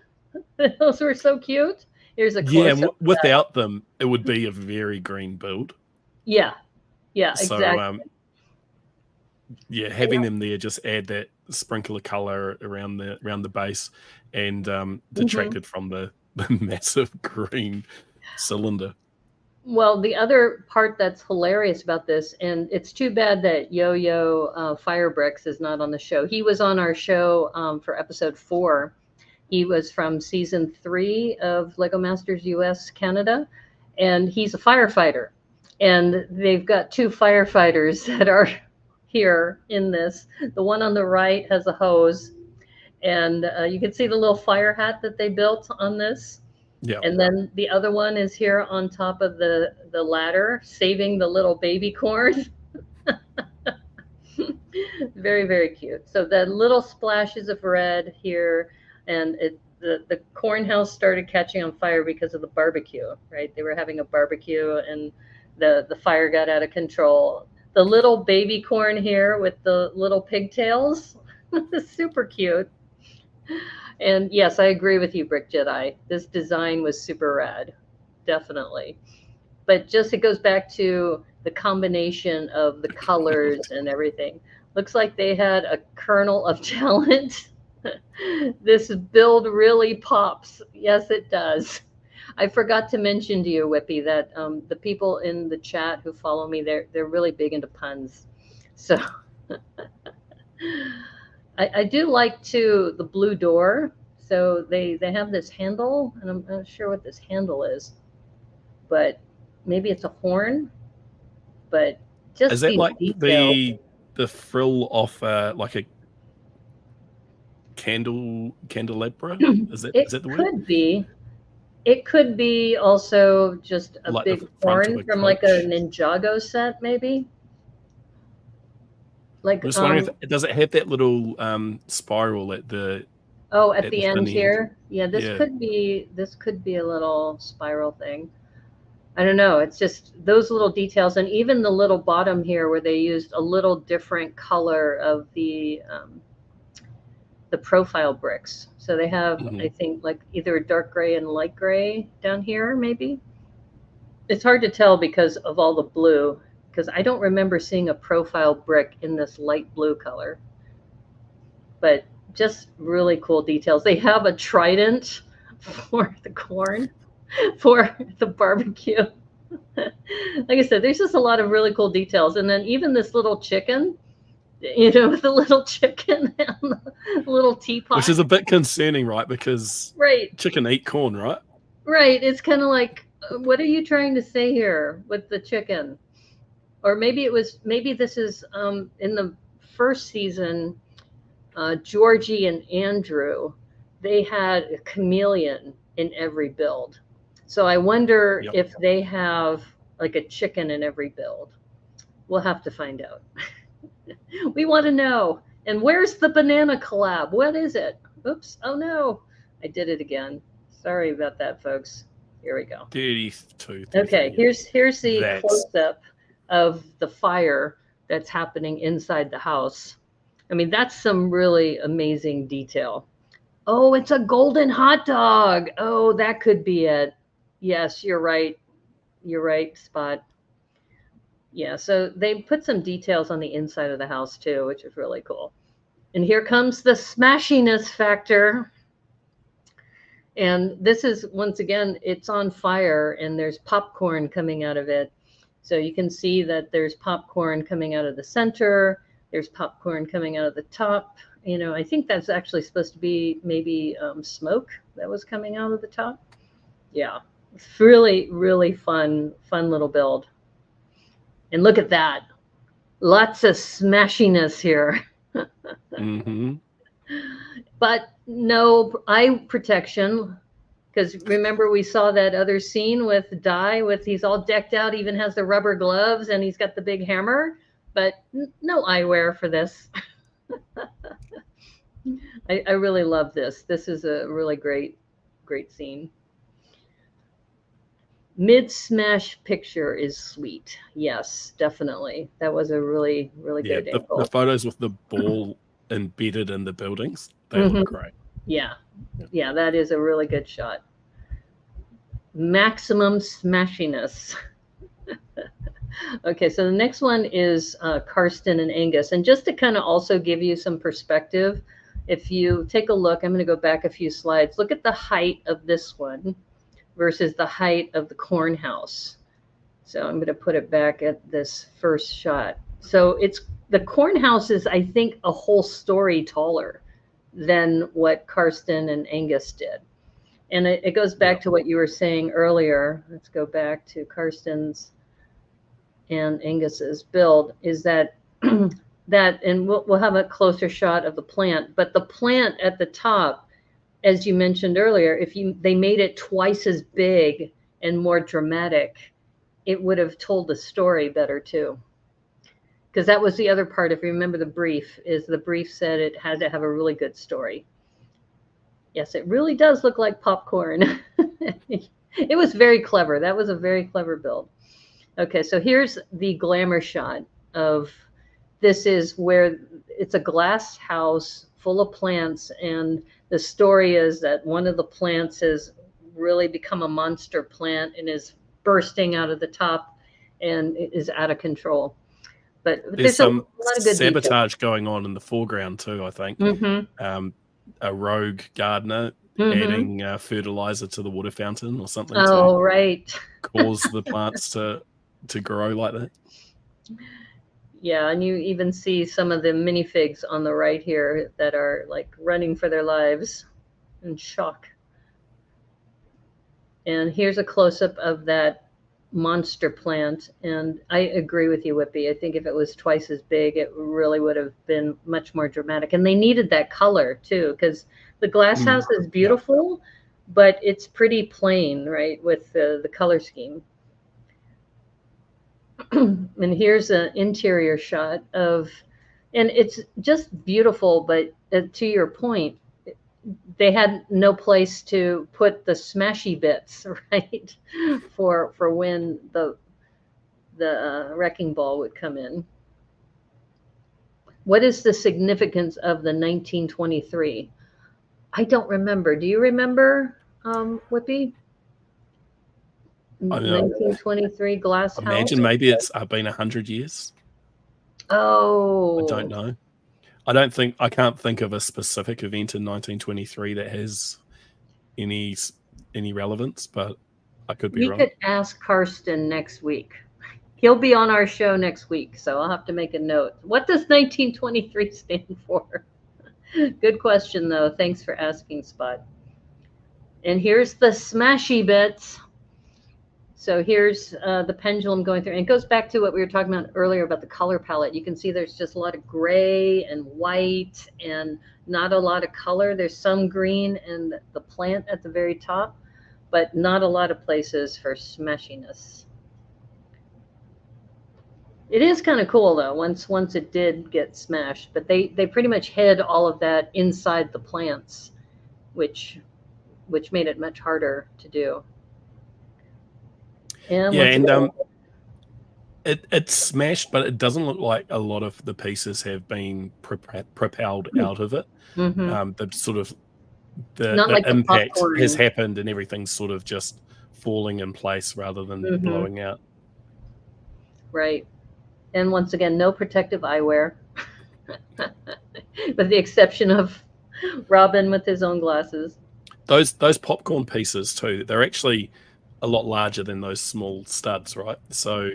Those were so cute. Here's a Yeah, close up. without them, it would be a very green build. Yeah, So, exactly. yeah, having them there just add that sprinkle of color around the base, and detracted from the massive green cylinder. Well, the other part that's hilarious about this, and it's too bad that Yo-Yo Firebricks is not on the show. He was on our show for episode 4. He was from season 3 of Lego Masters US Canada, and he's a firefighter. And they've got 2 firefighters that are here in this. The one on the right has a hose, and you can see the little fire hat that they built on this. Yeah. And then the other one is here on top of the ladder, saving the little baby corn. Very, very cute. So the little splashes of red here, and the corn house started catching on fire because of the barbecue, right? They were having a barbecue, and the fire got out of control. The little baby corn here with the little pigtails, super cute. And yes, I agree with you, Brick Jedi. This design was super rad, definitely. But just it goes back to the combination of the colors and everything. Looks like they had a kernel of talent. This build really pops. Yes, it does. I forgot to mention to you, Whippy, that the people in the chat who follow me, they're really big into puns. So I do like too the blue door. So they have this handle, and I'm not sure what this handle is, but maybe it's a horn. But just Is that like detail. the frill off like a candelabra? Is that the word? Could be. It could be also just a Like big the front of horn a from like a coach? Ninjago set, maybe. Like I'm just wondering, does it have that little spiral at the at the end here? Yeah, this Yeah. could be a little spiral thing. I don't know. It's just those little details, and even the little bottom here where they used a little different color of the profile bricks. So they have, I think, like either a dark gray and light gray down here, maybe. It's hard to tell because of all the blue, because I don't remember seeing a profile brick in this light blue color. But just really cool details. They have a trident for the corn, for the barbecue. Like I said, there's just a lot of really cool details. And then even this little chicken, with the little chicken and the little teapot. Which is a bit concerning, right? Because chicken eat corn, right? Right. It's kind of like, what are you trying to say here with the chicken? Or maybe this is in the first season, Georgie and Andrew, they had a chameleon in every build. So I wonder if they have like a chicken in every build. We'll have to find out. We want to know. And where's the banana collab? What is it? Oops. Oh no. I did it again. Sorry about that, folks. Here we go. 32. Okay, here's the close-up of the fire that's happening inside the house. I mean, that's some really amazing detail. Oh, it's a golden hot dog. Oh, that could be it. Yes, you're right. You're right, Spot. Yeah, so they put some details on the inside of the house too, which is really cool. And here comes the smashiness factor. And this is, once again, it's on fire and there's popcorn coming out of it. So you can see that there's popcorn coming out of the center. There's popcorn coming out of the top. I think that's actually supposed to be maybe smoke that was coming out of the top. Yeah, it's really, really fun little build. And look at that. Lots of smashiness here. But no eye protection, because remember we saw that other scene with Dai, he's all decked out, even has the rubber gloves, and he's got the big hammer, but no eyewear for this. I really love this. This is a really great scene. Mid-smash picture is sweet. Yes, definitely. That was a really, really good angle. The photos with the ball embedded in the buildings, they look great. Yeah, that is a really good shot. Maximum smashiness. Okay, so the next one is Karsten and Angus. And just to kind of also give you some perspective, if you take a look, I'm going to go back a few slides. Look at the height of this one versus the height of the corn house. So I'm going to put it back at this first shot. So it's the corn house is, I think, a whole story taller than what Karsten and Angus did. And it goes back to what you were saying earlier. Let's go back to Karsten's and Angus's build, is that that, and we'll have a closer shot of the plant, but the plant at the top, as you mentioned earlier, if they made it twice as big and more dramatic, it would have told the story better too. Because that was the other part, if you remember the brief, is the brief said it had to have a really good story. Yes, it really does look like popcorn. It was very clever. That was a very clever build. Okay, so here's the glamour shot of, this is where it's a glass house full of plants, and the story is that one of the plants has really become a monster plant and is bursting out of the top and is out of control. But there's some a lot of good sabotage going on in the foreground too, I think. A rogue gardener adding fertilizer to the water fountain or something to cause the plants to grow like that. Yeah, and you even see some of the minifigs on the right here that are like running for their lives in shock. And here's a close-up of that monster plant. And I agree with you, Whippy. I think if it was twice as big, it really would have been much more dramatic. And they needed that color too, because the glass house is beautiful, but it's pretty plain, right, with the color scheme. And here's an interior shot of, and it's just beautiful, but to your point, they had no place to put the smashy bits, right, for when the wrecking ball would come in. What is the significance of the 1923? I don't remember. Do you remember, Whippy? 1923 glass house. Imagine maybe it's been 100 years. Oh, I don't know. I can't think of a specific event in 1923 that has any relevance, but I could be wrong. We could ask Karsten next week. He'll be on our show next week, so I'll have to make a note. What does 1923 stand for? Good question, though. Thanks for asking, Spot. And here's the smashy bits. So here's the pendulum going through. And it goes back to what we were talking about earlier about the color palette. You can see there's just a lot of gray and white and not a lot of color. There's some green and the plant at the very top, but not a lot of places for smashiness. It is kind of cool, though, once it did get smashed. But they pretty much hid all of that inside the plants, which made it much harder to do. And it's smashed, but it doesn't look like a lot of the pieces have been propelled out of it. The sort of the like impact has happened, and everything's sort of just falling in place rather than blowing out. Right. And once again, no protective eyewear, with the exception of Robin with his own glasses. Those popcorn pieces too, they're actually a lot larger than those small studs, right? So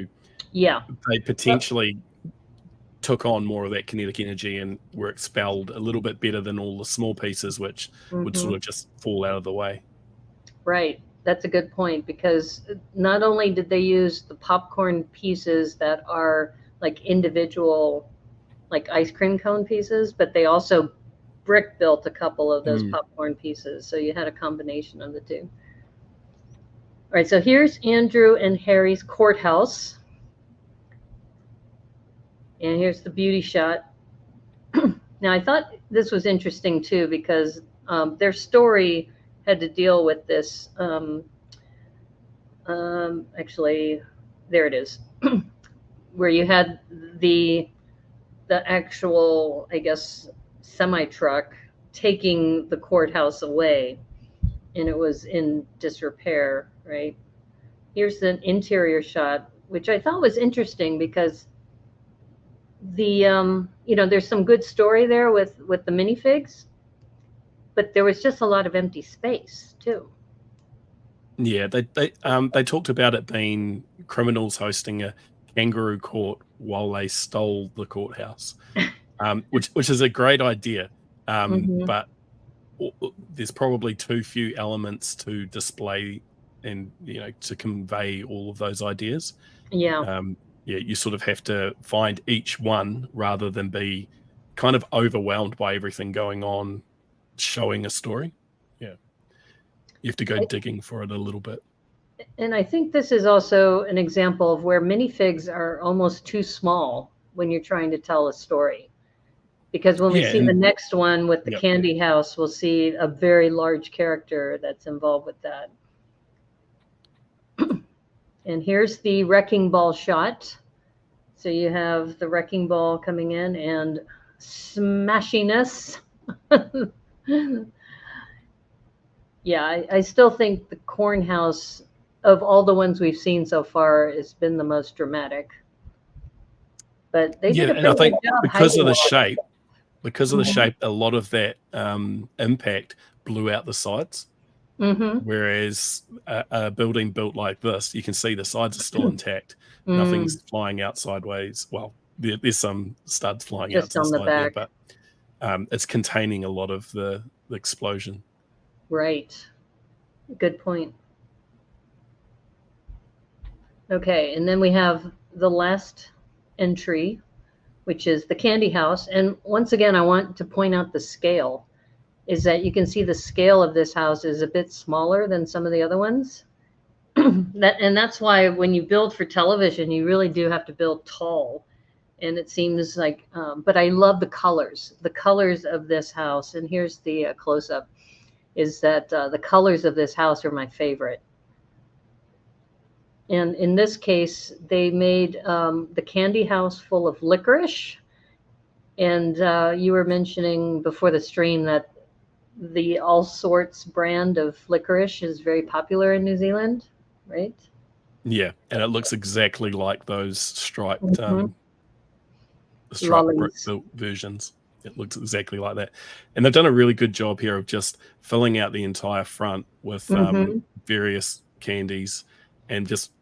yeah, they potentially took on more of that kinetic energy and were expelled a little bit better than all the small pieces, which would sort of just fall out of the way. Right. That's a good point, because not only did they use the popcorn pieces that are like individual, like ice cream cone pieces, but they also brick built a couple of those popcorn pieces. So you had a combination of the two. All right, so here's Andrew and Harry's courthouse. And here's the beauty shot. Now, I thought this was interesting, too, because their story had to deal with this Actually, there it is, where you had the actual, I guess, semi-truck taking the courthouse away, and it was in disrepair, right? Here's an interior shot, which I thought was interesting because the there's some good story there with the minifigs, but there was just a lot of empty space too. Yeah, they talked about it being criminals hosting a kangaroo court while they stole the courthouse, which is a great idea, but there's probably too few elements to display and to convey all of those ideas. Yeah. You sort of have to find each one rather than be kind of overwhelmed by everything going on, showing a story. Yeah. You have to go digging for it a little bit. And I think this is also an example of where minifigs are almost too small when you're trying to tell a story. Because when we see the next one with the candy house, we'll see a very large character that's involved with that. And here's the wrecking ball shot. So you have the wrecking ball coming in and smashiness. Yeah, I still think the corn house, of all the ones we've seen so far, has been the most dramatic. But they did a pretty good job because of the shape. Because of the shape, a lot of that impact blew out the sides. Whereas a building built like this, you can see the sides are still intact. Nothing's flying out sideways. Well, there's some studs flying out to the side there, but it's containing a lot of the explosion. Right. Good point. Okay, and then we have the last entry, which is the candy house. And once again, I want to point out the scale, is that you can see the scale of this house is a bit smaller than some of the other ones. And that's why when you build for television, you really do have to build tall. And it seems like, but I love the colors of this house. And here's the close-up, is that the colors of this house are my favorite. And in this case, they made the candy house full of licorice. And you were mentioning before the stream that the All Sorts brand of licorice is very popular in New Zealand, right? Yeah, and it looks exactly like those striped, brick built versions. It looks exactly like that. And they've done a really good job here of just filling out the entire front with various candies and just,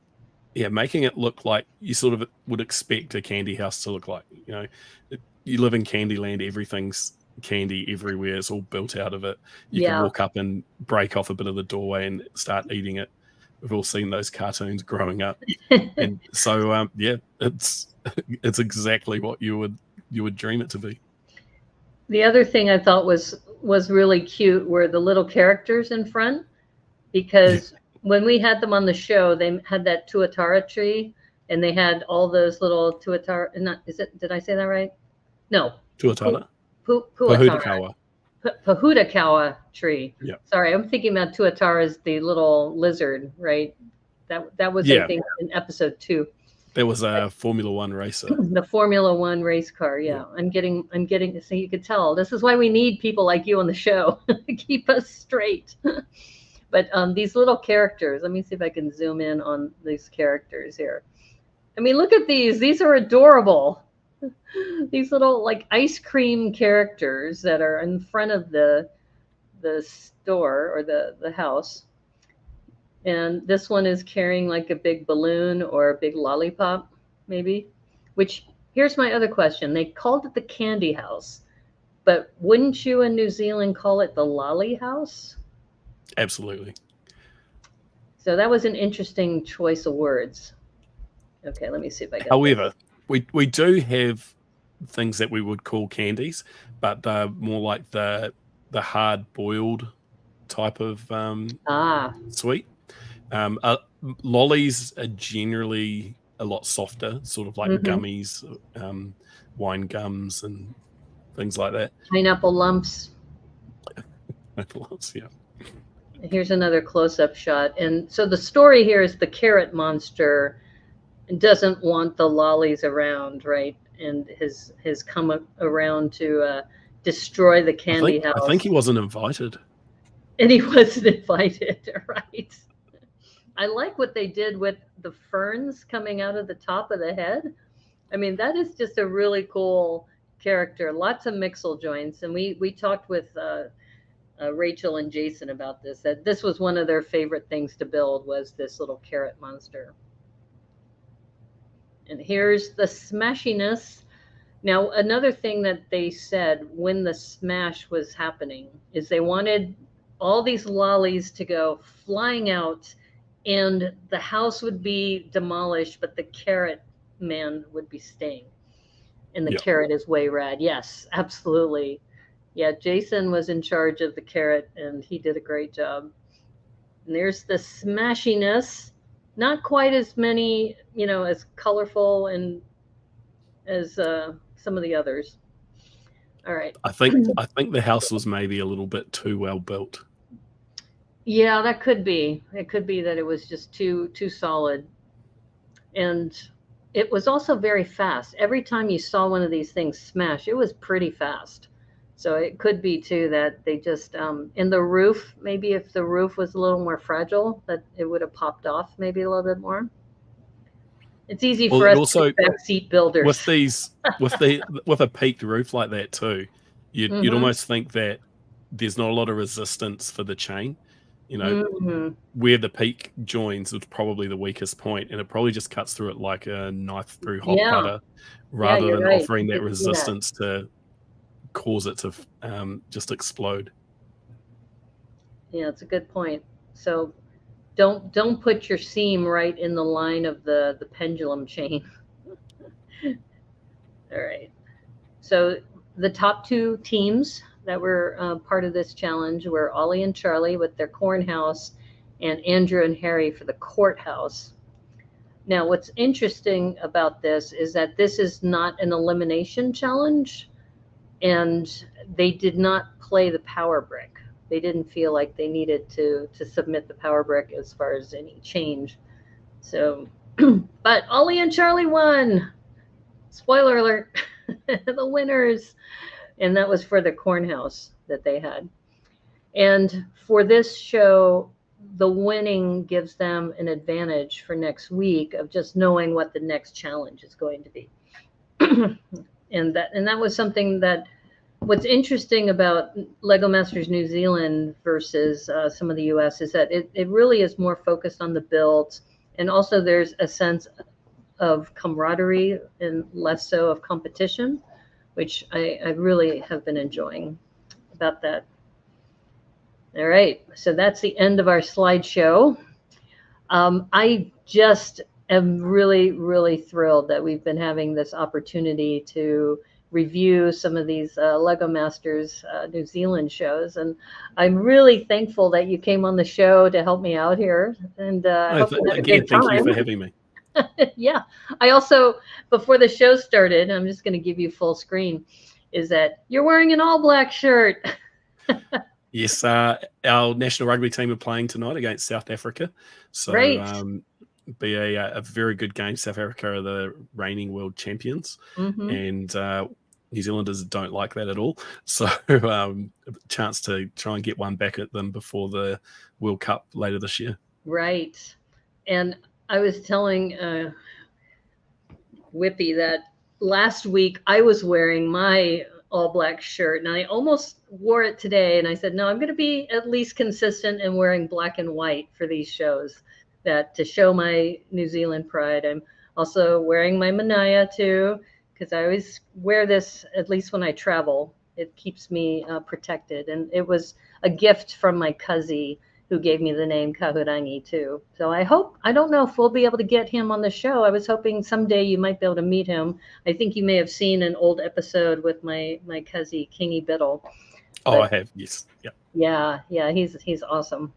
making it look like you sort of would expect a candy house to look like. You live in Candyland, everything's candy everywhere. It's all built out of it. You can walk up and break off a bit of the doorway and start eating it. We've all seen those cartoons growing up. And so, it's exactly what you would dream it to be. The other thing I thought was really cute were the little characters in front, because when we had them on the show, they had that tuatara tree, and they had all those little tuatara. Did I say that right? No. Tuatara. Pahudakawa. Pahudakawa tree. Yeah. Sorry, I'm thinking about tuatara as the little lizard, right? That was I think in episode 2. There was a Formula One racer. The Formula One race car, I'm getting so you could tell. This is why we need people like you on the show to keep us straight. But these little characters, let me see if I can zoom in on these characters here. I mean, look at these. These are adorable. These little like ice cream characters that are in front of the store or the house. And this one is carrying like a big balloon or a big lollipop, maybe. Which, here's my other question. They called it the candy house, but wouldn't you in New Zealand call it the lolly house? Absolutely. So that was an interesting choice of words. Okay, let me see if I can. However, we do have things that we would call candies, but they're more like the hard-boiled type of sweet. Lollies are generally a lot softer, sort of like gummies, wine gums, and things like that. Pineapple lumps. Pineapple lumps, yeah. Here's another close-up shot. And so the story here is the carrot monster doesn't want the lollies around, right? And has come around to destroy the candy house. I think he wasn't invited. And he wasn't invited, right? I like what they did with the ferns coming out of the top of the head. I mean, that is just a really cool character. Lots of mixel joints. And we talked with Rachel and Jason about this, that this was one of their favorite things to build, was this little carrot monster. And here's the smashiness. Now, another thing that they said when the smash was happening is they wanted all these lollies to go flying out and the house would be demolished, but the carrot man would be staying. And the carrot is way rad. Yes, absolutely. Yeah, Jason was in charge of the carrot, and he did a great job. And there's the smashiness. Not quite as many, as colorful and as some of the others. All right. I think the house was maybe a little bit too well built. Yeah, that could be. It could be that it was just too solid. And it was also very fast. Every time you saw one of these things smash, it was pretty fast. So it could be, too, that they just, in the roof, maybe if the roof was a little more fragile, that it would have popped off maybe a little bit more. It's easy for us also, to be backseat builders. With a peaked roof like that, too, you'd almost think that there's not a lot of resistance for the chain. Where the peak joins was probably the weakest point, and it probably just cuts through it like a knife through hot butter, rather than offering that resistance to cause it to just explode. Yeah, it's a good point. So don't put your seam right in the line of the pendulum chain. All right. So the top two teams that were part of this challenge were Ollie and Charlie with their corn house, and Andrew and Harry for the courthouse. Now, what's interesting about this is that this is not an elimination challenge, and they did not play the power brick. They didn't feel like they needed to submit the power brick as far as any change. So, but Ollie and Charlie won. Spoiler alert, the winners. And that was for the corn house that they had. And for this show, the winning gives them an advantage for next week of just knowing what the next challenge is going to be. And that was something that, what's interesting about Lego Masters New Zealand versus some of the US is that it really is more focused on the builds. And also there's a sense of camaraderie and less so of competition, which I really have been enjoying about that. All right, so that's the end of our slideshow. I just am really, really thrilled that we've been having this opportunity to review some of these Lego Masters New Zealand shows. And I'm really thankful that you came on the show to help me out here. And again, thank you for having me. Yeah. I also, before the show started, I'm just going to give you full screen, is that you're wearing an all black shirt. Yes. Our national rugby team are playing tonight against South Africa. So be a very good game. South Africa are the reigning world champions. And New Zealanders don't like that at all. So a chance to try and get one back at them before the World Cup later this year. Right. And I was telling Whippy that last week I was wearing my all black shirt, and I almost wore it today. And I said, no, I'm going to be at least consistent in wearing black and white for these shows, that to show my New Zealand pride. I'm also wearing my Manaya too, because I always wear this at least when I travel. It keeps me protected. And it was a gift from my cousin, who gave me the name Kahurangi too. So I don't know if we'll be able to get him on the show. I was hoping someday you might be able to meet him. I think you may have seen an old episode with my cousin, Kingy Biddle. I have, yes. Yeah, he's awesome.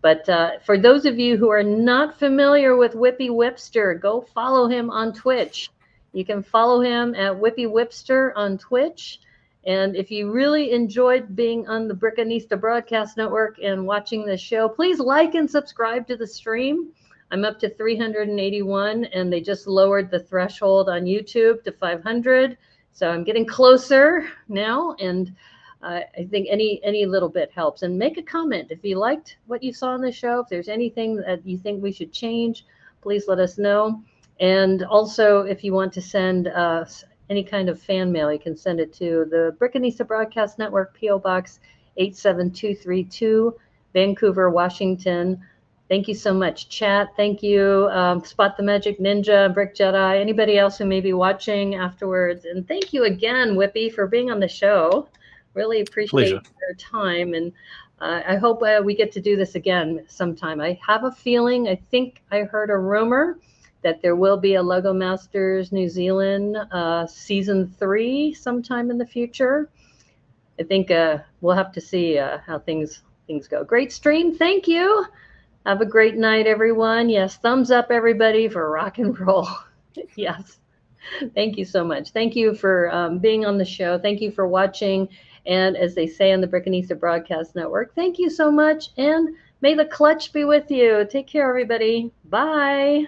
But for those of you who are not familiar with Whippy Whipster, go follow him on Twitch. You can follow him at Whippy Whipster on Twitch. And if you really enjoyed being on the Brickanista Broadcast Network and watching this show, please like and subscribe to the stream. I'm up to 381, and they just lowered the threshold on YouTube to 500. So I'm getting closer now, and I think any little bit helps. And make a comment if you liked what you saw on the show. If there's anything that you think we should change, please let us know. And also, if you want to send us any kind of fan mail, you can send it to the Brickanista Broadcast Network, P.O. Box 87232, Vancouver, Washington. Thank you so much, chat. Thank you, Spot the Magic Ninja, Brick Jedi, anybody else who may be watching afterwards. And thank you again, Whippy, for being on the show. Really appreciate your time. And I hope we get to do this again sometime. I have a feeling, I think I heard a rumor that there will be a Lego Masters New Zealand season 3 sometime in the future. I think we'll have to see how things go. Great stream. Thank you. Have a great night, everyone. Yes, thumbs up, everybody, for rock and roll. Yes. Thank you so much. Thank you for being on the show. Thank you for watching. And as they say on the Brickanista Broadcast Network, thank you so much. And may the clutch be with you. Take care, everybody. Bye.